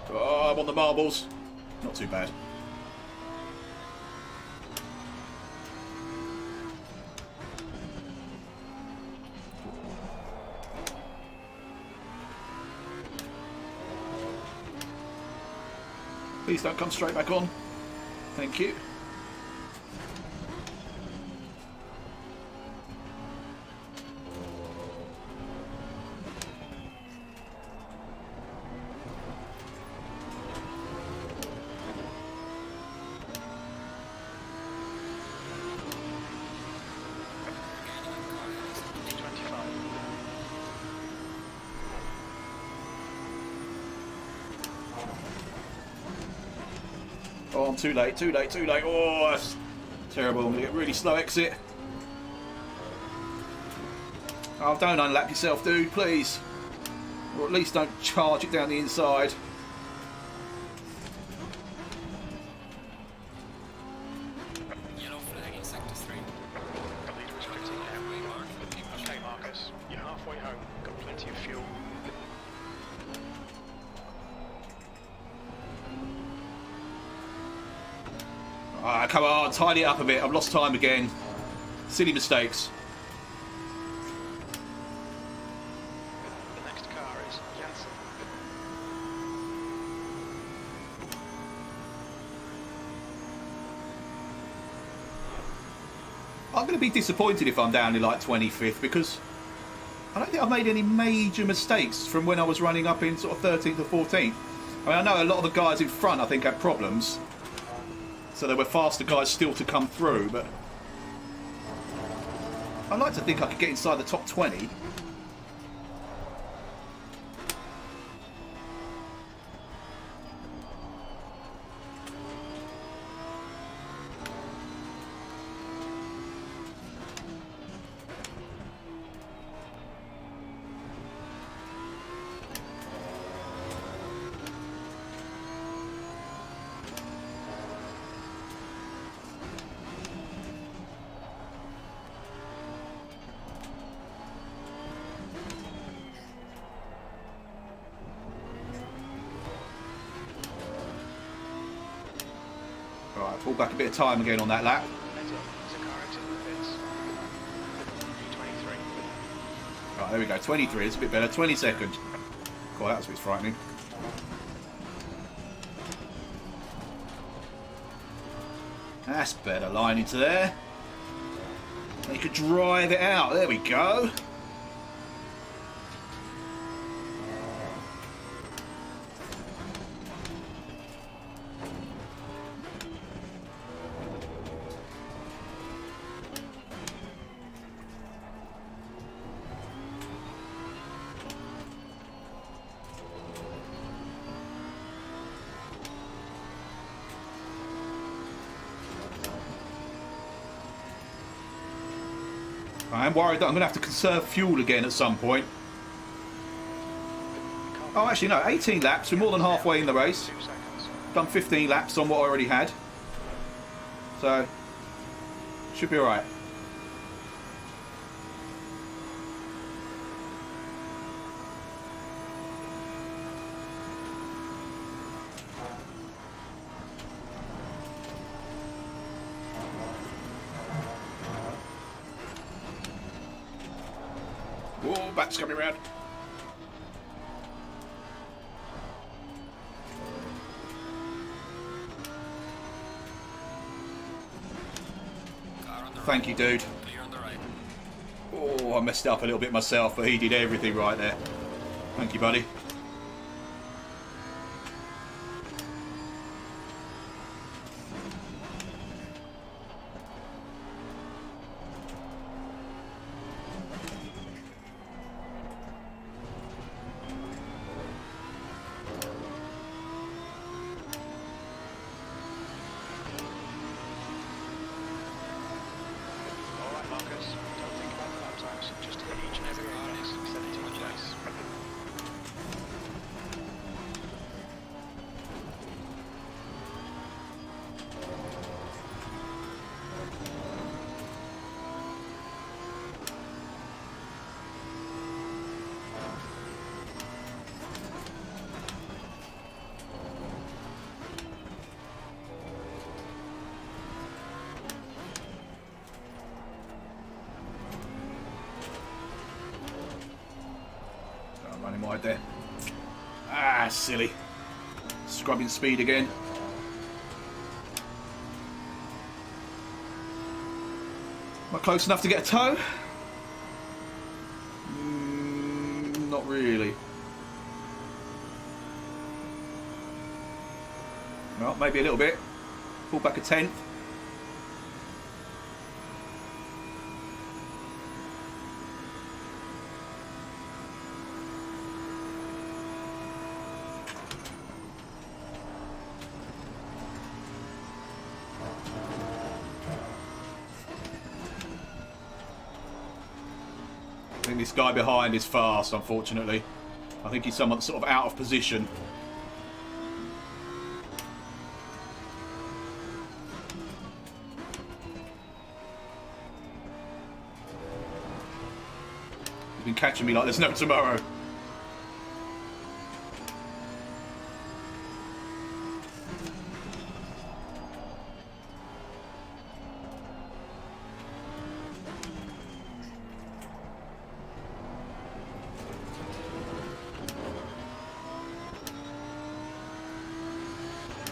A: Oh, I'm on the marbles. Not too bad. Please don't come straight back on. Thank you. Oh, I'm too late, too late, too late. Oh, that's terrible. I'm going to get really slow exit. Oh, don't unlap yourself, dude, please. Or at least don't charge it down the inside.
B: Yellow flag in sector 3. The leader is 15 halfway mark. Okay, Marcus, you're halfway home. Got plenty of fuel.
A: Ah, come on, tidy it up a bit. I've lost time again. Silly mistakes.
B: The next car is Jansen.
A: I'm going to be disappointed if I'm down in like 25th because I don't think I've made any major mistakes from when I was running up in sort of 13th or 14th. I mean, I know a lot of the guys in front I think had problems. So there were faster guys still to come through, but I'd like to think I could get inside the top 20. Right, pull back a bit of time again on that lap.
B: There's a car exit the pits. 23.
A: Right, there we go. 23. It's a bit better. 20 seconds. God, that was a bit frightening. That's better. Line into there. You could drive it out. There we go. I'm worried that I'm going to have to conserve fuel again at some point. Oh, actually, no. 18 laps. We're more than halfway in the race.
B: 2 seconds.
A: Done 15 laps on what I already had. So, should be alright. Oh, back's coming round. Thank you, dude. Oh, I messed up a little bit myself, but he did everything right there. Thank you, buddy. Running wide there. Ah, silly. Scrubbing speed again. Am I close enough to get a tow? Not really. Well, maybe a little bit. Pull back a tenth. I think this guy behind is fast, unfortunately. I think he's somewhat sort of out of position. He's been catching me like there's no tomorrow.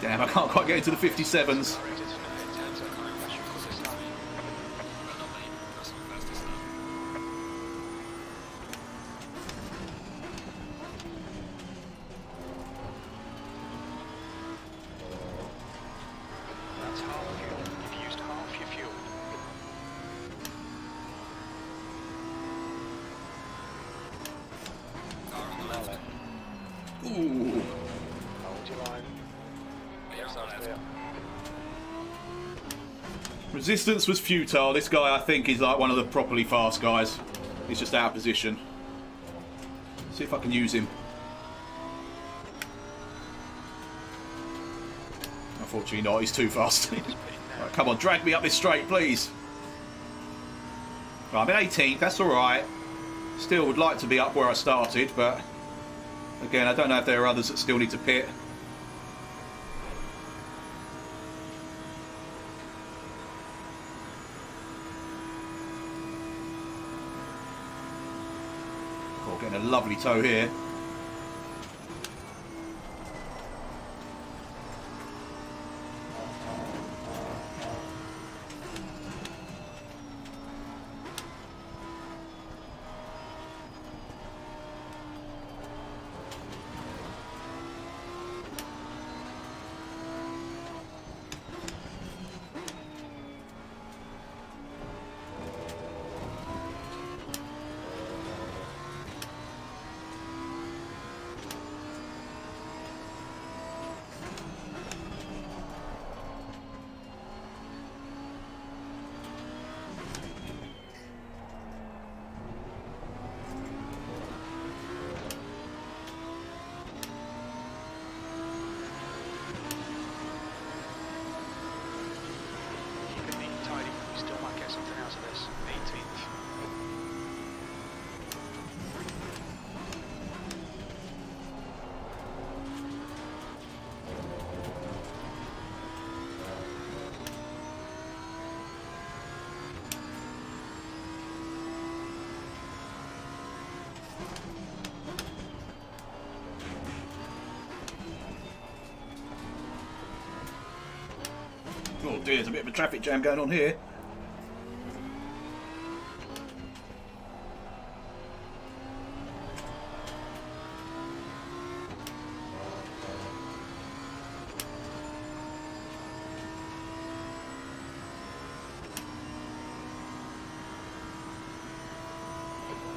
A: Damn, I can't quite get into the 57s.
B: That's half fuel. You've used half your fuel.
A: Ooh.
B: Hold your line.
A: Resistance was futile. This guy, I think, is like one of the properly fast guys. He's just out of position. See if I can use him. Unfortunately not, he's too fast. Right, come on, drag me up this straight, please. Right, I'm in 18th, that's alright. Still would like to be up where I started, but again, I don't know if there are others that still need to pit. Oh, getting a lovely tow here. Oh dear, there's a bit of a traffic jam going on here.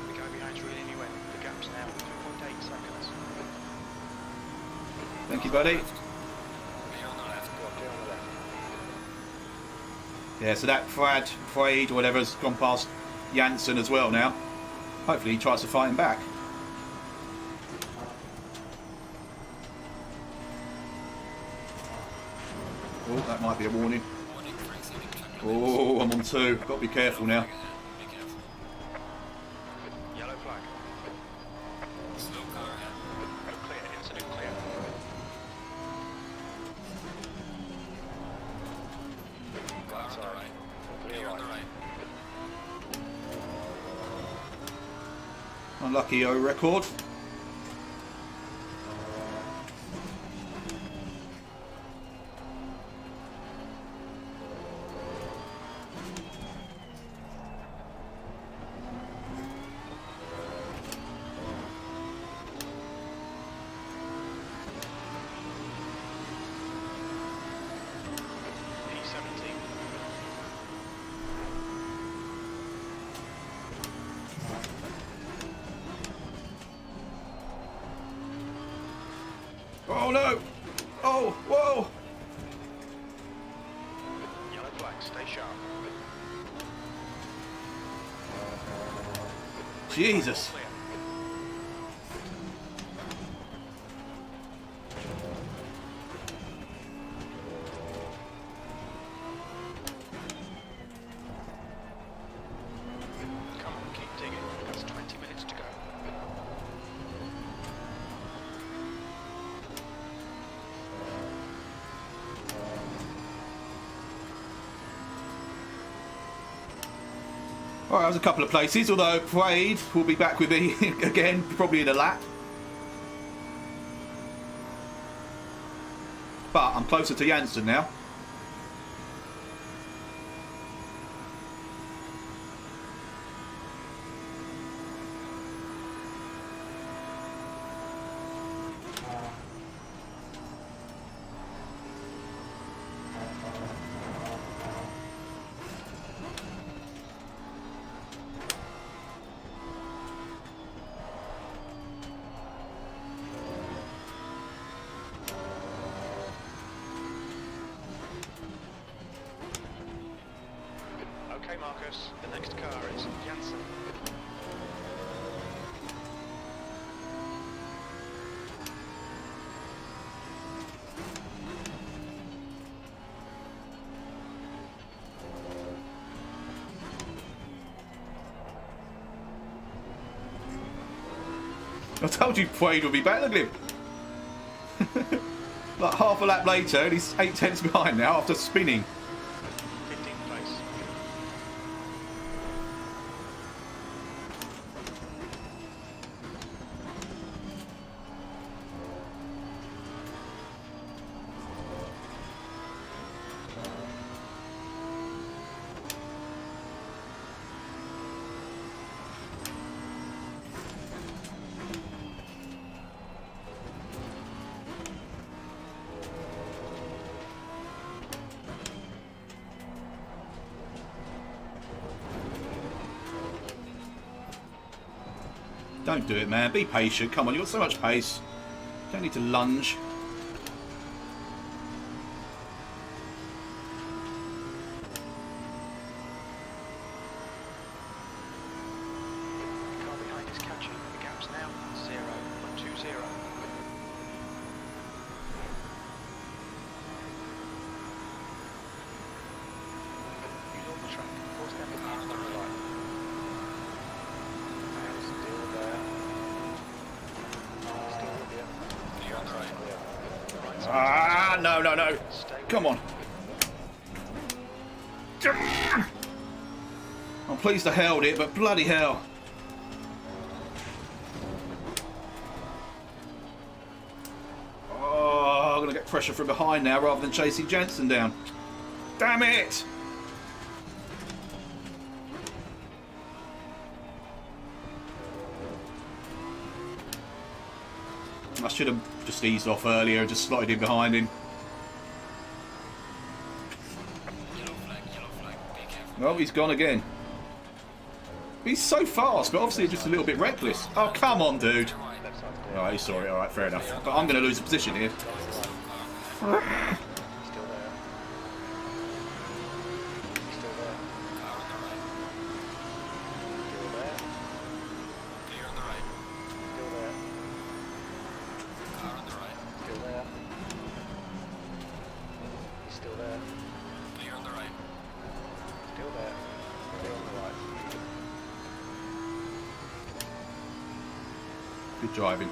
B: The guy behind's really anyway. The gap's now 3.8 seconds.
A: Thank you, buddy.
B: Go on, clear on the left.
A: Yeah, so that Frade or whatever has gone past Janssen as well now. Hopefully he tries to fight him back. Oh, that might be a warning. Oh, I'm on 2. Got to be careful now.
B: Yellow flag. Slow car ahead. Clear, incident clear. Car on the right. Clear on the right.
A: Unlucky O record.
B: P17.
A: Oh no! Oh, whoa!
B: Yellow flag, stay sharp.
A: Jesus!
B: Clear. Come on, keep digging. That's 20 minutes to go.
A: Alright, that was a couple of places, although Frade will be back with me again, probably in a lap. But I'm closer to Janssen now.
B: Okay, Marcus, the next car is Janssen.
A: I told you Frade would be back, look at him. Like half a lap later and he's 8 tenths behind now after spinning.
B: 15th place.
A: Don't do it, man. Be patient. Come on, you've got so much pace. Don't need to lunge.
B: The car behind is catching. The gap's now 0.20. Use all the track. Force them to car on the right. And still there. Still with you. Clear on the right. Right side.
A: Ah, no, no, no.
B: Stay with
A: Come on. I'm pleased I held it, but bloody hell. Oh, I'm going to get pressure from behind now rather than chasing Janssen down. Damn it! I should have just eased off earlier, just slotted in behind him. Oh, he's gone again. He's so fast, but obviously just a little bit reckless. Oh, come on, dude. Alright, he's sorry. Alright, fair enough. But I'm going to lose a position here.
B: Still there. Still there. Still there. Clear on the right. Still there. Car on the right. Still there. He's still there. Clear on the right. Still there. Clear on the right.
A: Good driving.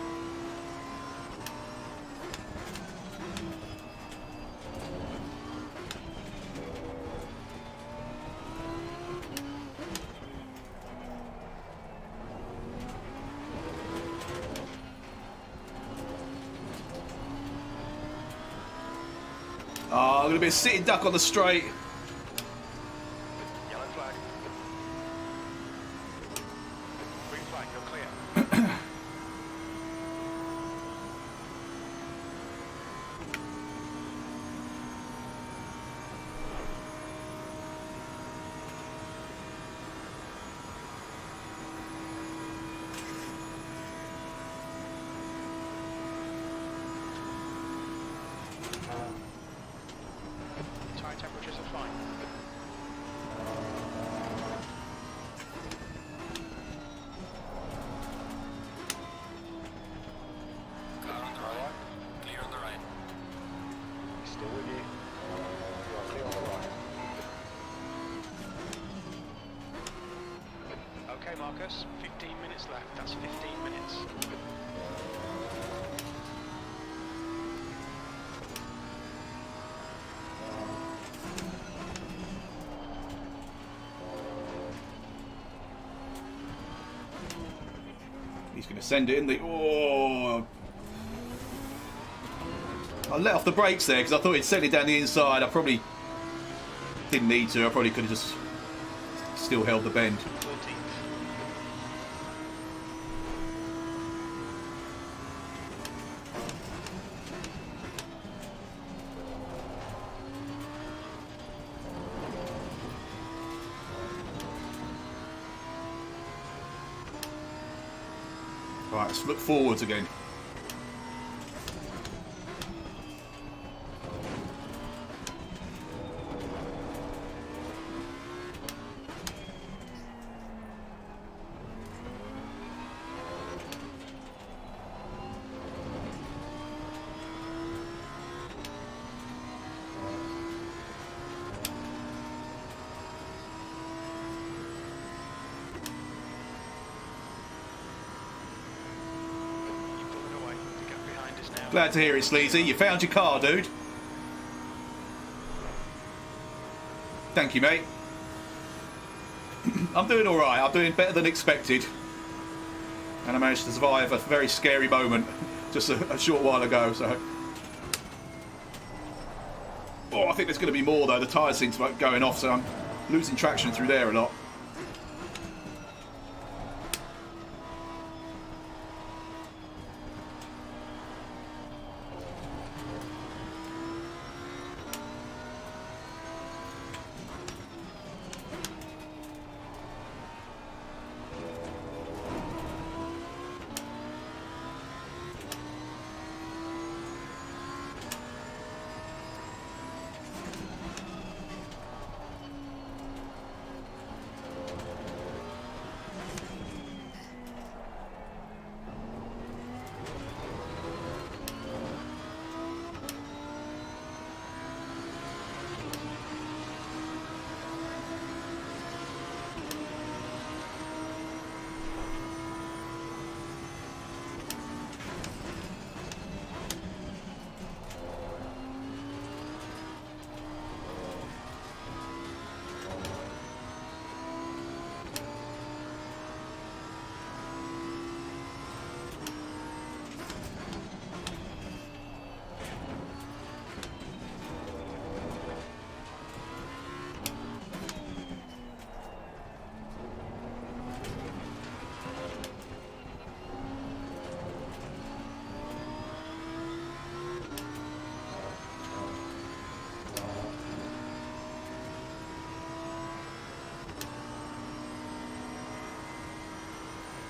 A: Oh, I'm going to be a sitting duck on the straight.
B: Yellow flag. Green flag, you're clear. Tyre temperatures are fine. Car on the right. Clear on the right. Still with you. You are clear on the right. Okay, Marcus. 15 minutes left. That's 15 minutes.
A: He's going to send it in the... Oh! I let off the brakes there because I thought he'd send it down the inside. I probably didn't need to. I probably could have just still held the bend.
B: 14th.
A: Right, let's look forwards again. Glad to hear it, Sleazy. You found your car, dude. Thank you, mate. I'm doing alright. I'm doing better than expected. And I managed to survive a very scary moment just a short while ago, so... Oh, I think there's going to be more, though. The tyres seem to be going off, so I'm losing traction through there a lot.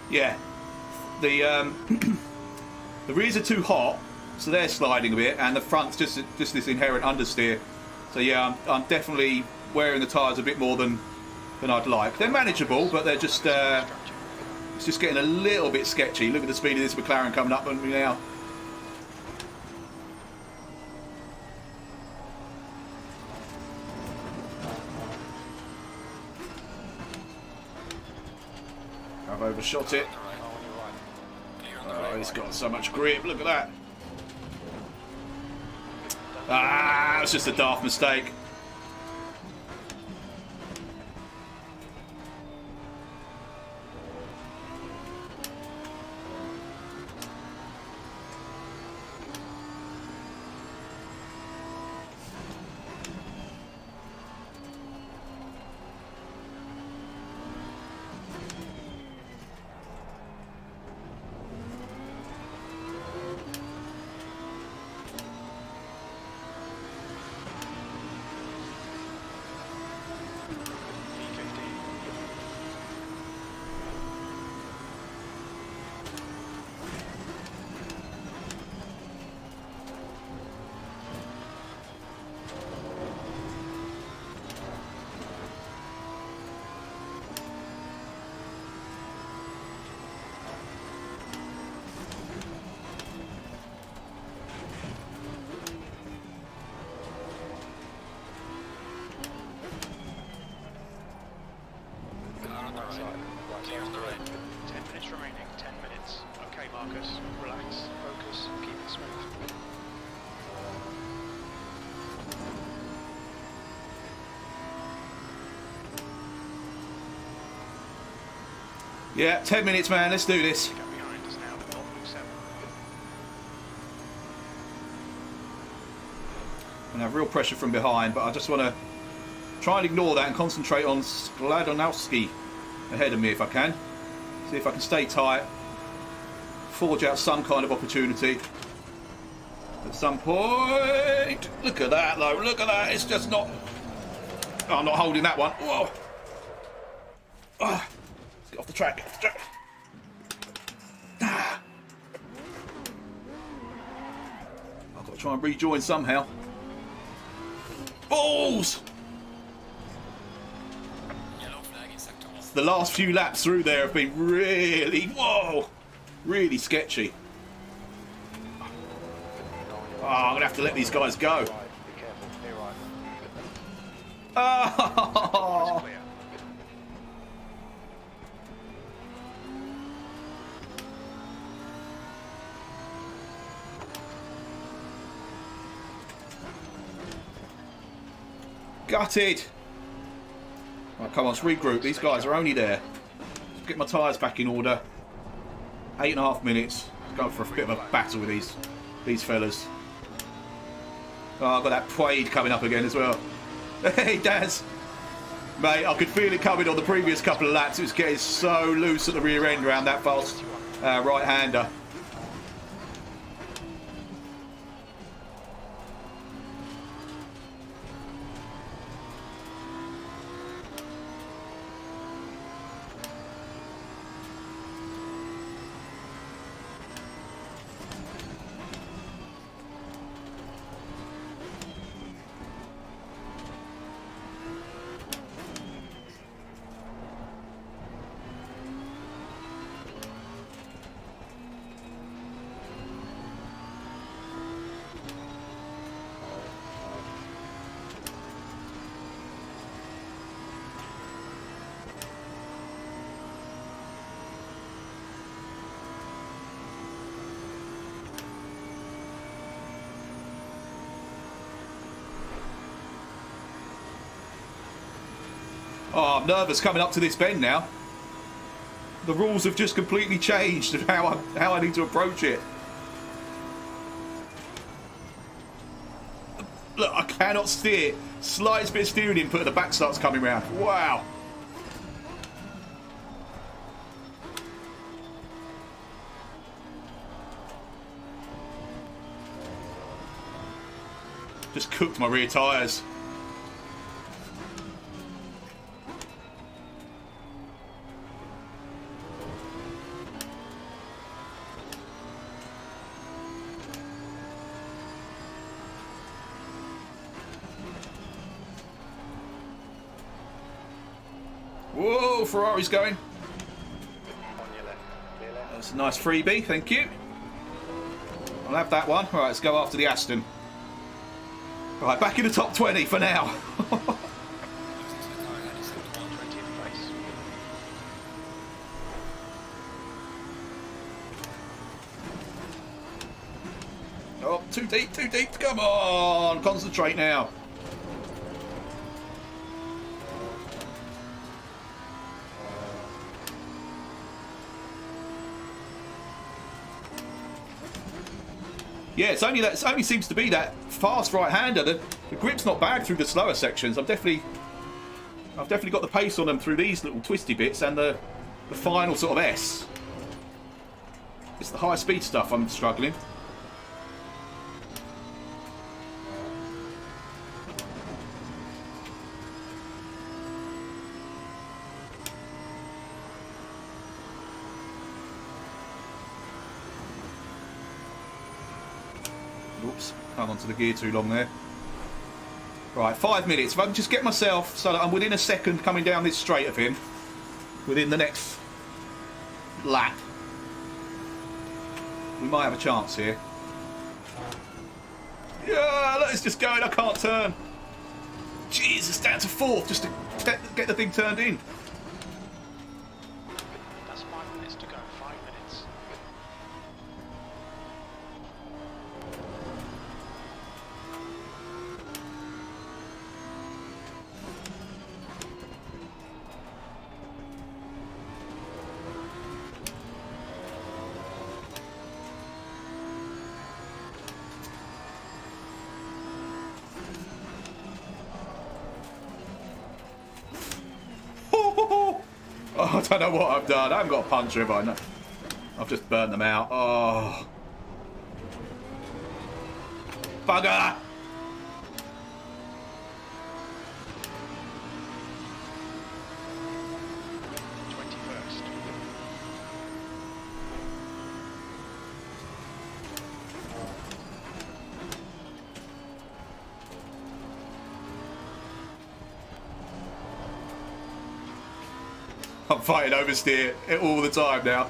A: Yeah, the the rears are too hot, so they're sliding a bit, and the front's just this inherent understeer. So yeah, I'm definitely wearing the tyres a bit more than I'd like. They're manageable, but they're just it's just getting a little bit sketchy. Look at the speed of this McLaren coming up on me now. I've overshot it. Oh, he's got so much grip. Look at that. Ah, it's just a daft mistake. Yeah, 10 minutes, man. Let's do this. I have real pressure from behind, but I just want to try and ignore that and concentrate on Skladonowski ahead of me if I can. See if I can stay tight, forge out some kind of opportunity at some point. Look at that, though. Look at that. It's just not... Oh, I'm not holding that one. Whoa. Oh. Get off the track. Off the track. Ah. I've got to try and rejoin somehow. Balls! The last few laps through there have been really, whoa, really sketchy. Oh, I'm going to have to let these guys go. Oh! Gutted. Right, come on, let's regroup. These guys are only there. Let's get my tyres back in order. 8.5 minutes. Let's go for a bit of a battle with these fellas. Oh, I've got that Quaid coming up again as well. Hey, Daz. Mate, I could feel it coming on the previous couple of laps. It was getting so loose at the rear end around that fast right-hander. Oh, I'm nervous coming up to this bend now. The rules have just completely changed of how I need to approach it. Look, I cannot steer. Slightest bit of steering input, the back starts coming round. Wow. Just cooked my rear tyres. Whoa, Ferrari's going.
B: On your left. Clear left.
A: That's a nice freebie, thank you. I'll have that one. Right, let's go after the Aston. Right, back in the top 20 for now.
B: 20th place.
A: Oh, too deep, too deep. Come on, concentrate now. Yeah, it only seems to be that fast right-hander. The grip's not bad through the slower sections. I've definitely got the pace on them through these little twisty bits and the final sort of S. It's the high-speed stuff I'm struggling. Oops, hung onto the gear too long there. Right, 5 minutes. If I can just get myself so that I'm within a second coming down this straight of him, within the next lap, we might have a chance here. Yeah, look, it's just going. I can't turn. Jesus, down to 4th just to get the thing turned in.
B: That's 5 minutes to go. 5 minutes.
A: Oh, I don't know what I've done. I haven't got a puncher, have I? No. I've just burnt them out. Oh. Bugger!
B: 21st.
A: I'm fighting oversteer all the time now.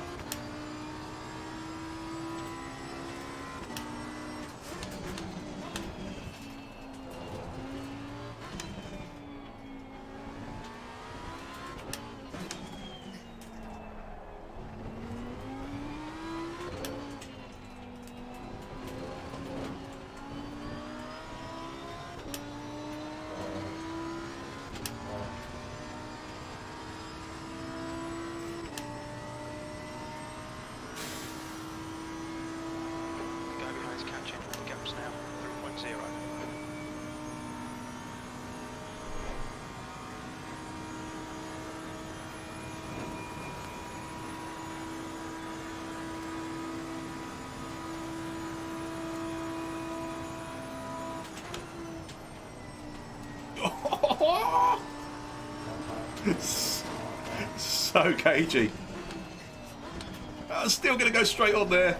B: The guy behind's catching. The gap's now 3.0.
A: So cagey. I'm still going to go straight on there.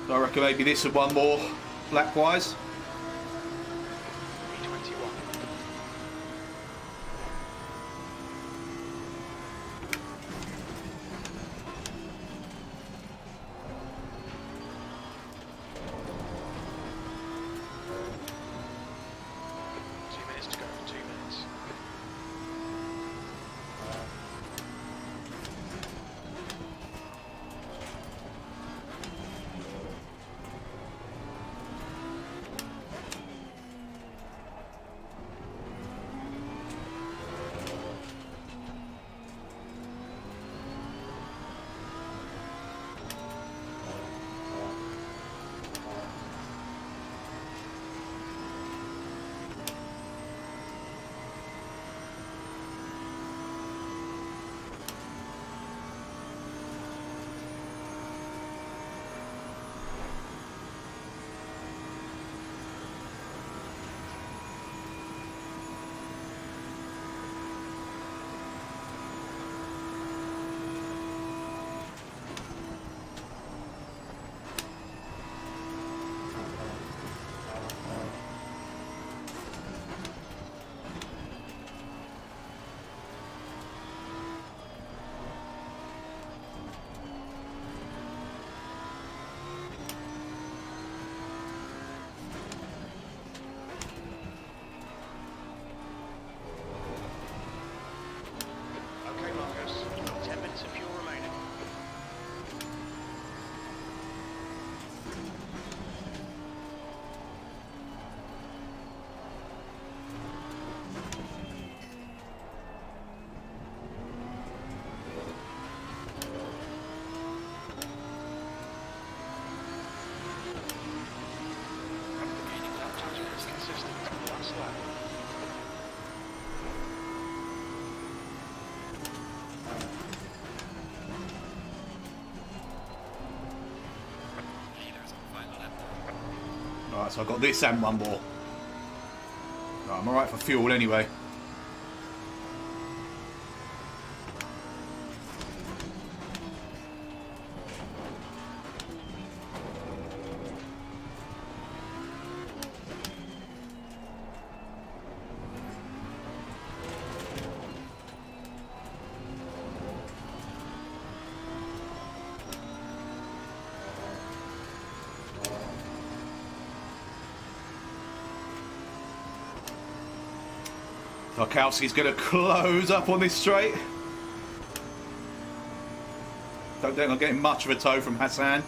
A: So I reckon maybe this and one more lap-wise.
B: E21. To go, 2 minutes.
A: Right, so I've got this and one more. Right, I'm alright for fuel anyway. Tarkowski's going to close up on this straight. Don't think I'm getting much of a tow from Hassan.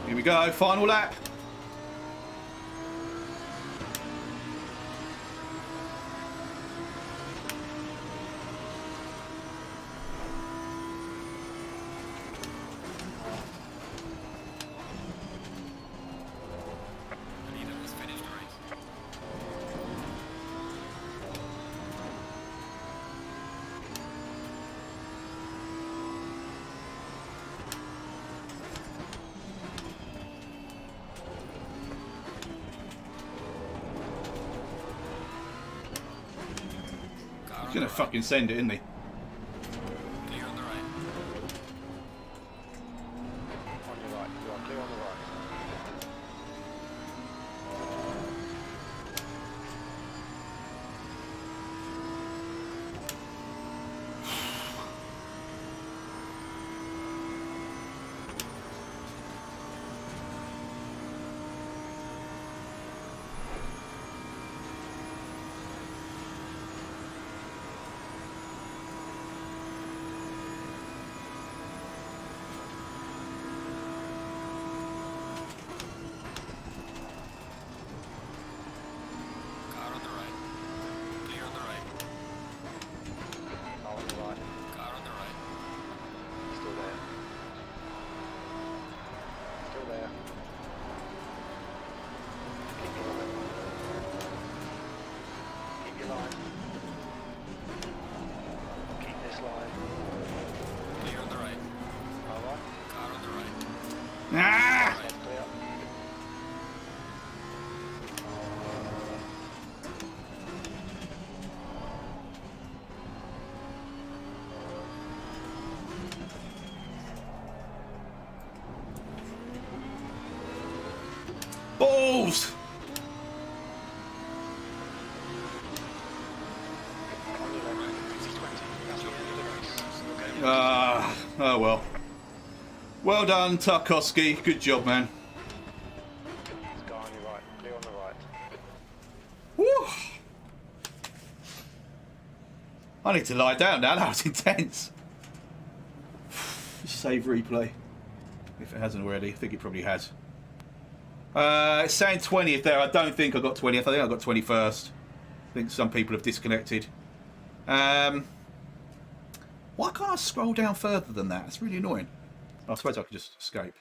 A: Here we go, final lap. He's gonna fucking send it, isn't he?
B: Clear on the right. On your right. You are clear on the right.
A: Ah! Balls! Oh well. Well done, Tarkowski. Good job, man.
B: Let's go on your right. Clear on the right.
A: Woo! I need to lie down now. That was intense. Save replay. If it hasn't already. I think it probably has. It's saying 20th there. I don't think I got 20th. I think I got 21st. I think some people have disconnected. Why can't I scroll down further than that? It's really annoying. I suppose I could just escape.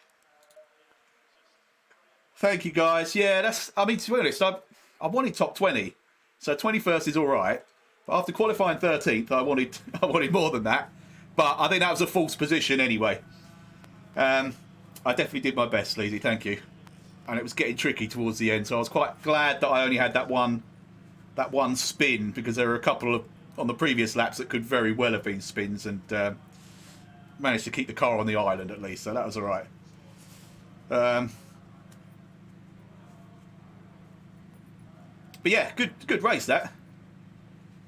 A: Thank you, guys. Yeah, that's... I mean, to be honest, I wanted top 20. So 21st is all right. But after qualifying 13th, I wanted more than that. But I think that was a false position anyway. I definitely did my best, Sleazy. Thank you. And it was getting tricky towards the end, so I was quite glad that I only had that one spin, because there were a couple of on the previous laps that could very well have been spins, and managed to keep the car on the island at least, so that was all right. But yeah, good race that.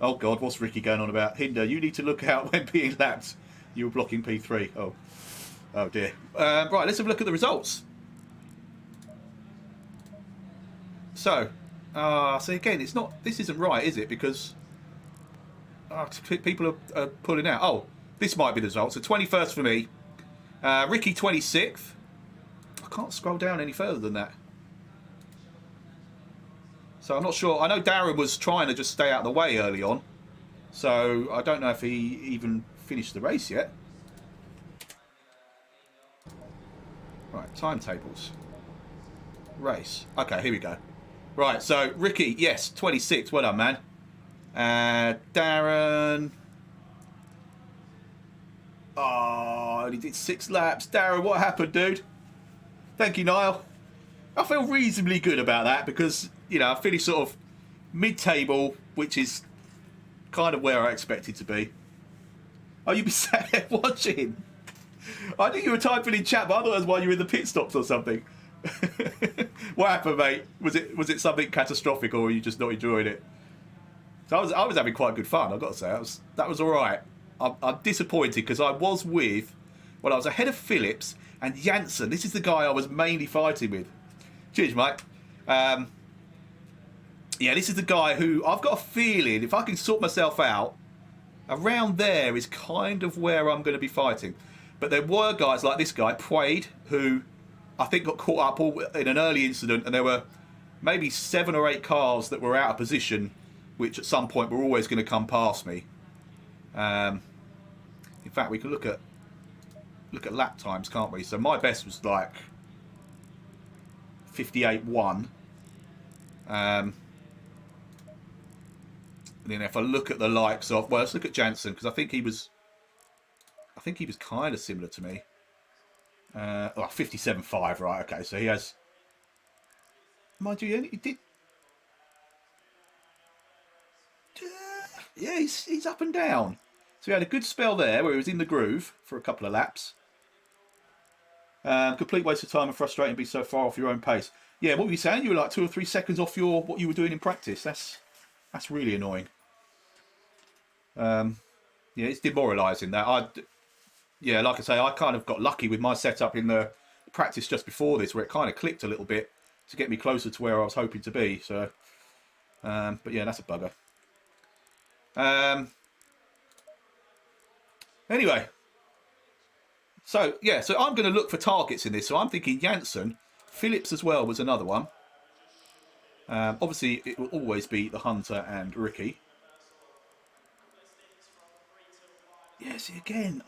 A: Oh God, what's Ricky going on about? Hinder, you need to look out when being lapped. You were blocking P3. Oh dear. Right, let's have a look at the results. So, see again, it's not. This isn't right, is it? Because people are pulling out. Oh, this might be the result. So 21st for me. Ricky 26th. I can't scroll down any further than that. So I'm not sure. I know Darren was trying to just stay out of the way early on. So I don't know if he even finished the race yet. Right, timetables. Race. Okay, here we go. Right, so Ricky, yes, 26. Well done, man. Darren. Oh, only did 6 laps. Darren, what happened, dude? Thank you, Niall. I feel reasonably good about that because, you know, I finished sort of mid-table, which is kind of where I expected to be. Oh, you'd be sat there watching. I think you were typing in chat, but I thought that was while you were in the pit stops or something. What happened, mate? Was it something catastrophic, or were you just not enjoying it? So I was having quite good fun. I've got to say that was all right. I'm disappointed because I was ahead of Phillips and Janssen. This is the guy I was mainly fighting with. Cheers, mate. Yeah, this is the guy who I've got a feeling if I can sort myself out, around there is kind of where I'm going to be fighting. But there were guys like this guy, Puade, who I think got caught up in an early incident, and there were maybe 7 or 8 cars that were out of position, which at some point were always going to come past me. In fact, we can look at lap times, can't we? So my best was like 58.1. And then if I look at the likes of, well, let's look at Janssen because I think he was kind of similar to me. 57.5, right? Okay, so he has. Mind you, he did. Yeah, he's up and down. So he had a good spell there where he was in the groove for a couple of laps. Complete waste of time and frustrating to be so far off your own pace. Yeah, what were you saying? You were like 2 or 3 seconds off what you were doing in practice. That's really annoying. Yeah, it's demoralising that. Yeah, like I say, I kind of got lucky with my setup in the practice just before this, where it kind of clicked a little bit to get me closer to where I was hoping to be. So, but yeah, that's a bugger. Anyway, so yeah, so I'm going to look for targets in this. So I'm thinking Janssen, Phillips as well was another one. Obviously, it will always be the Hunter and Ricky. Yeah, see again,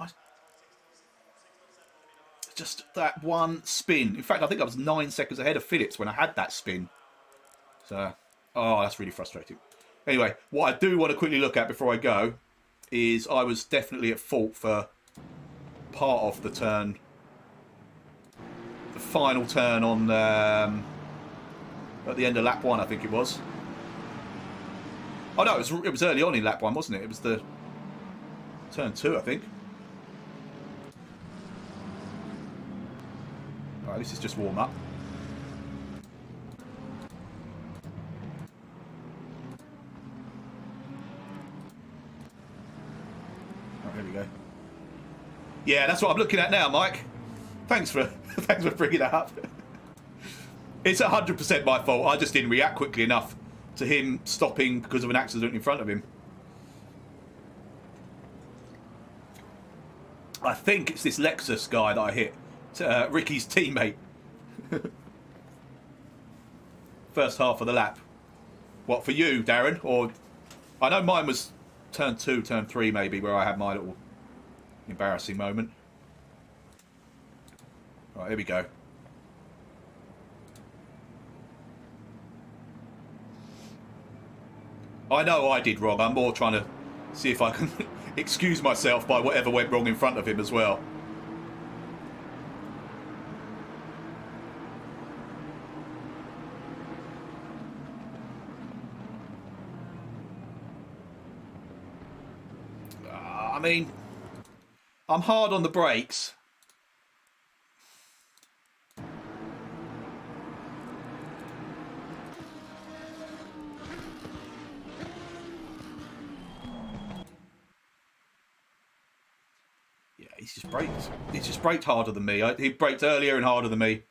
A: just that one spin. In fact, I think I was 9 seconds ahead of Phillips when I had that spin. So, oh, that's really frustrating. Anyway, what I do want to quickly look at before I go is I was definitely at fault for part of the turn. The final turn on at the end of lap 1, I think it was. Oh no, it was early on in lap 1, wasn't it? It was the turn 2, I think. Alright, this is just warm up. Oh, here we go. Yeah, that's what I'm looking at now, Mike. Thanks for bringing that up. It's 100% my fault. I just didn't react quickly enough to him stopping because of an accident in front of him. I think it's this Lexus guy that I hit. Ricky's teammate. First half of the lap. What, for you, Darren? Or I know mine was turn 2, turn 3 maybe, where I had my little embarrassing moment. Right, here we go. I know I did wrong. I'm more trying to see if I can excuse myself by whatever went wrong in front of him as well. I mean, I'm hard on the brakes. he's just braked. He's just braked harder than me. He braked earlier and harder than me.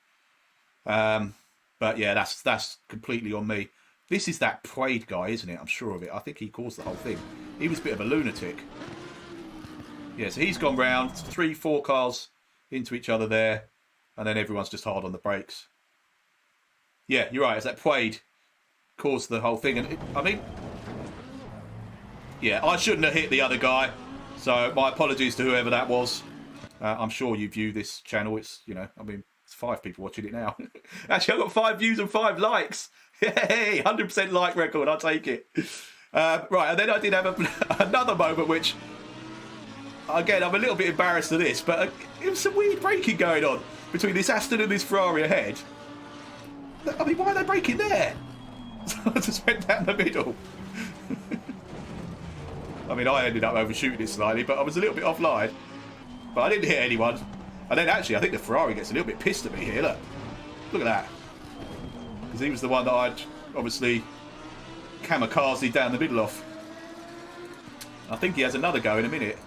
A: But yeah, that's completely on me. This is that Praid guy, isn't it? I'm sure of it. I think he caused the whole thing. He was a bit of a lunatic. Yeah, so he's gone round 3-4 cars into each other there, and then everyone's just hard on the brakes. Yeah, you're right. It's that Praid caused the whole thing, and I mean, yeah, I shouldn't have hit the other guy. So my apologies to whoever that was. I'm sure you view this channel. It's, you know, I mean, it's 5 people watching it now. Actually, I've got 5 views and 5 likes. Hey, 100% like record. I'll take it. Right, and then I did have another moment, which, again, I'm a little bit embarrassed of this, but it was some weird braking going on between this Aston and this Ferrari ahead. I mean, why are they braking there? So I just went down the middle. I mean, I ended up overshooting it slightly, but I was a little bit offline. But I didn't hit anyone. And then actually, I think the Ferrari gets a little bit pissed at me here. Look at that. Because he was the one that I'd obviously kamikaze down the middle of. I think he has another go in a minute.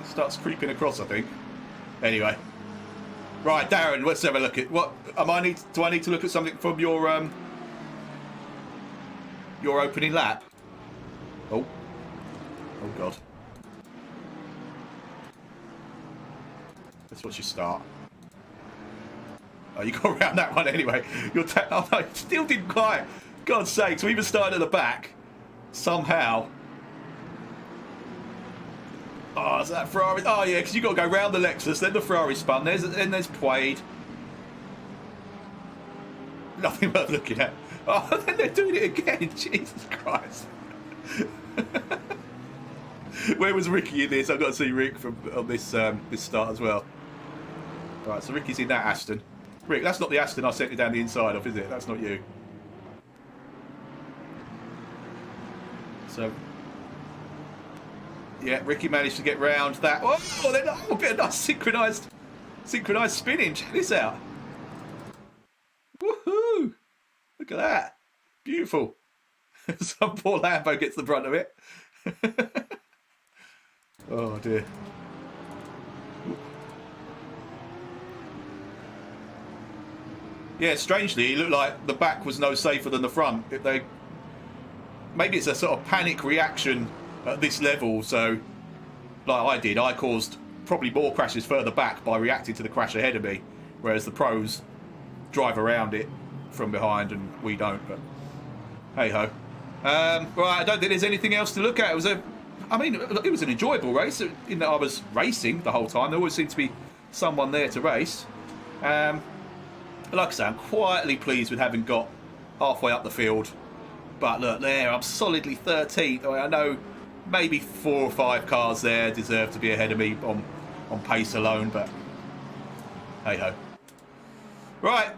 A: He starts creeping across, I think. Anyway. Right, Darren, let's have a look at what do I need to look at something from your opening lap? Oh God. Let's watch you start. Oh, you got around that one anyway. Oh no, still didn't quite. God's sake, we even started at the back somehow. Oh, is that Ferrari? Oh, yeah, because you've got to go round the Lexus, then the Ferrari spun, then there's Praid. Nothing worth looking at. Oh, then they're doing it again. Jesus Christ. Where was Ricky in this? I've got to see Rick on this this start as well. Right, so Ricky's in that Aston. Rick, that's not the Aston I sent you down the inside of, is it? That's not you. So... yeah, Ricky managed to get round that. Oh, then a bit of nice synchronised spinning. Check this out. Woohoo! Look at that. Beautiful. Some poor Lambo gets the brunt of it. Oh dear. Yeah, strangely, it looked like the back was no safer than the front. Maybe it's a sort of panic reaction at this level, so like I did, I caused probably more crashes further back by reacting to the crash ahead of me, whereas the pros drive around it from behind and we don't. But hey ho. Right, I don't think there's anything else to look at. It was an enjoyable race in that I was racing the whole time. There always seemed to be someone there to race. Like I say, I'm quietly pleased with having got halfway up the field. But look, there, I'm solidly 13th. I know maybe 4 or 5 cars there deserve to be ahead of me on pace alone, but hey ho. Right,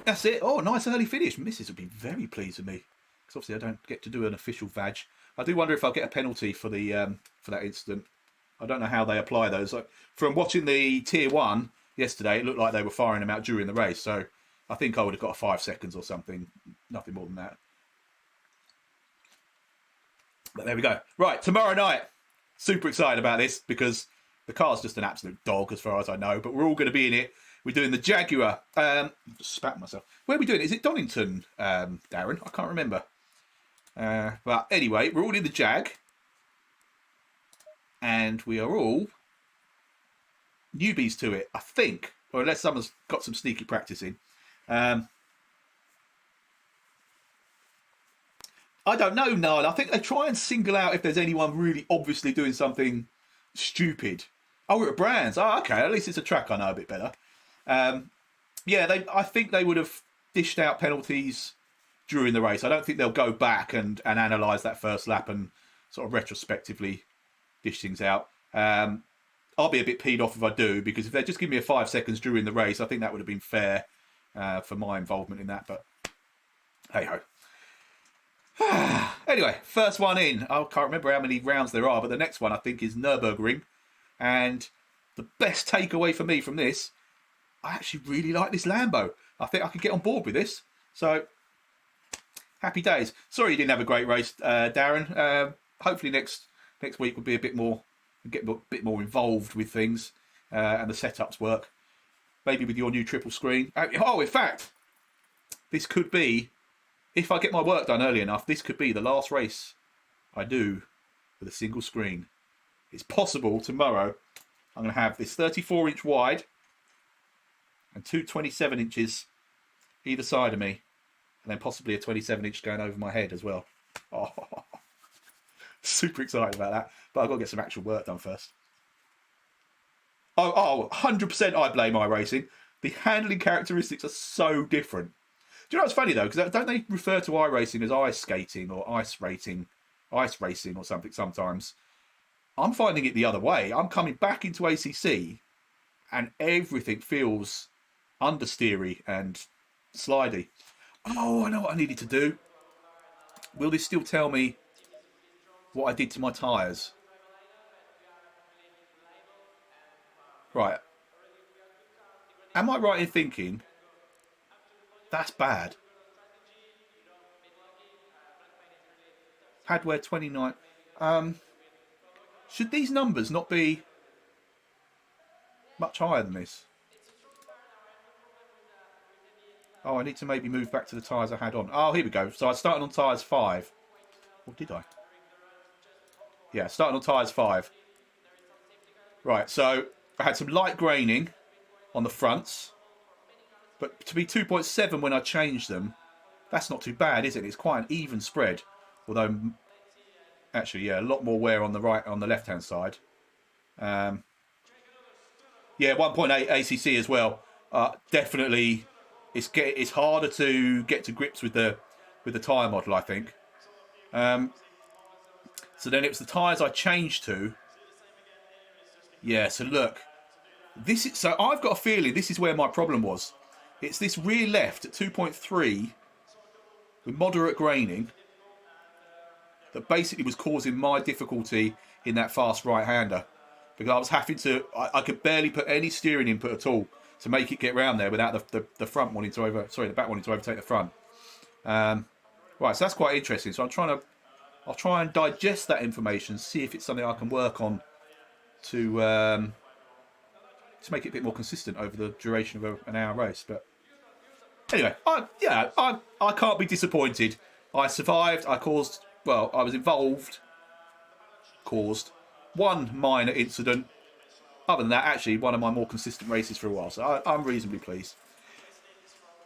A: that's it. Oh, nice early finish. Mrs. would be very pleased with me because obviously I don't get to do an official vag. I do wonder if I'll get a penalty for the for that incident. I don't know how they apply those. From watching the Tier 1 yesterday, it looked like they were firing them out during the race, so I think I would have got a 5 seconds or something. Nothing more than that. But there we go. Right, tomorrow night. Super excited about this because the car's just an absolute dog as far as I know, but we're all going to be in it. We're doing the Jaguar. Just spat myself. Where are we doing it? Is it Donington, Darren? I can't remember. But anyway, we're all in the Jag. And we are all newbies to it, I think. Or unless someone's got some sneaky practice in. I don't know, Niall. I think they try and single out if there's anyone really obviously doing something stupid. Oh, we're at Brands. Oh, okay. At least it's a track I know a bit better. Yeah, I think they would have dished out penalties during the race. I don't think they'll go back and analyse that first lap and sort of retrospectively dish things out. I'll be a bit peed off if I do, because if they just give me a 5 seconds during the race, I think that would have been fair for my involvement in that. But hey ho. Anyway, first one in. I can't remember how many rounds there are, but the next one I think is Nürburgring. And the best takeaway for me from this, I actually really like this Lambo. I think I could get on board with this. So, Happy days. Sorry you didn't have a great race, Darren. Hopefully next week will be a bit more, get a bit more involved with things and the setups work. Maybe with your new triple screen. Oh, in fact, this could be, if I get my work done early enough, this could be the last race I do with a single screen. It's possible tomorrow I'm going to have this 34-inch wide and two 27 inches either side of me, and then possibly a 27-inch going over my head as well. Oh, super excited about that, but I've got to get some actual work done first. Oh, 100% I blame iRacing. The handling characteristics are so different. Do you know what's funny though? Because don't they refer to iRacing as ice skating or ice racing or something sometimes? I'm finding it the other way. I'm coming back into ACC and everything feels understeery and slidey. Oh, I know what I needed to do. Will this still tell me what I did to my tyres? Right. Am I right in thinking that's bad? Hadware 29. Should these numbers not be much higher than this? Oh, I need to maybe move back to the tyres I had on. Oh, here we go. So I started on tyres 5. Or did I? Yeah, starting on tyres 5. Right, so I had some light graining on the fronts. But to be 2.7 when I changed them, that's not too bad, is it? It's quite an even spread. Although, actually, yeah, a lot more wear on the left-hand side. Yeah, 1.8 ACC as well. Definitely, it's harder to get to grips with the tyre model, I think. So then it was the tyres I changed to. Yeah, so look, so I've got a feeling this is where my problem was. It's this rear left at 2.3 with moderate graining that basically was causing my difficulty in that fast right-hander, because I was having to, I could barely put any steering input at all to make it get round there without the front wanting to the back wanting to overtake the front. Right, so that's quite interesting. So I'll try and digest that information, see if it's something I can work on to make it a bit more consistent over the duration of an hour race. But anyway, I can't be disappointed. I survived. I was involved, caused one minor incident. Other than that, actually, one of my more consistent races for a while. So I'm reasonably pleased.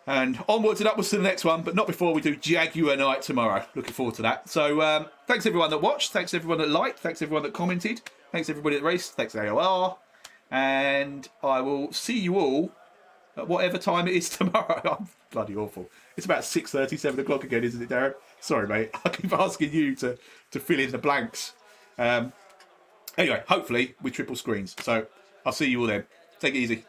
A: And onwards and upwards to the next one, but not before we do Jaguar night tomorrow. Looking forward to that. So thanks everyone that watched. Thanks everyone that liked. Thanks everyone that commented. Thanks everybody that raced. Thanks AOR. And I will see you all at whatever time it is tomorrow. I'm bloody awful. It's about 6:30, 7 o'clock again, isn't it, Darren? Sorry, mate. I keep asking you to fill in the blanks. Anyway, hopefully with triple screens. So I'll see you all then. Take it easy.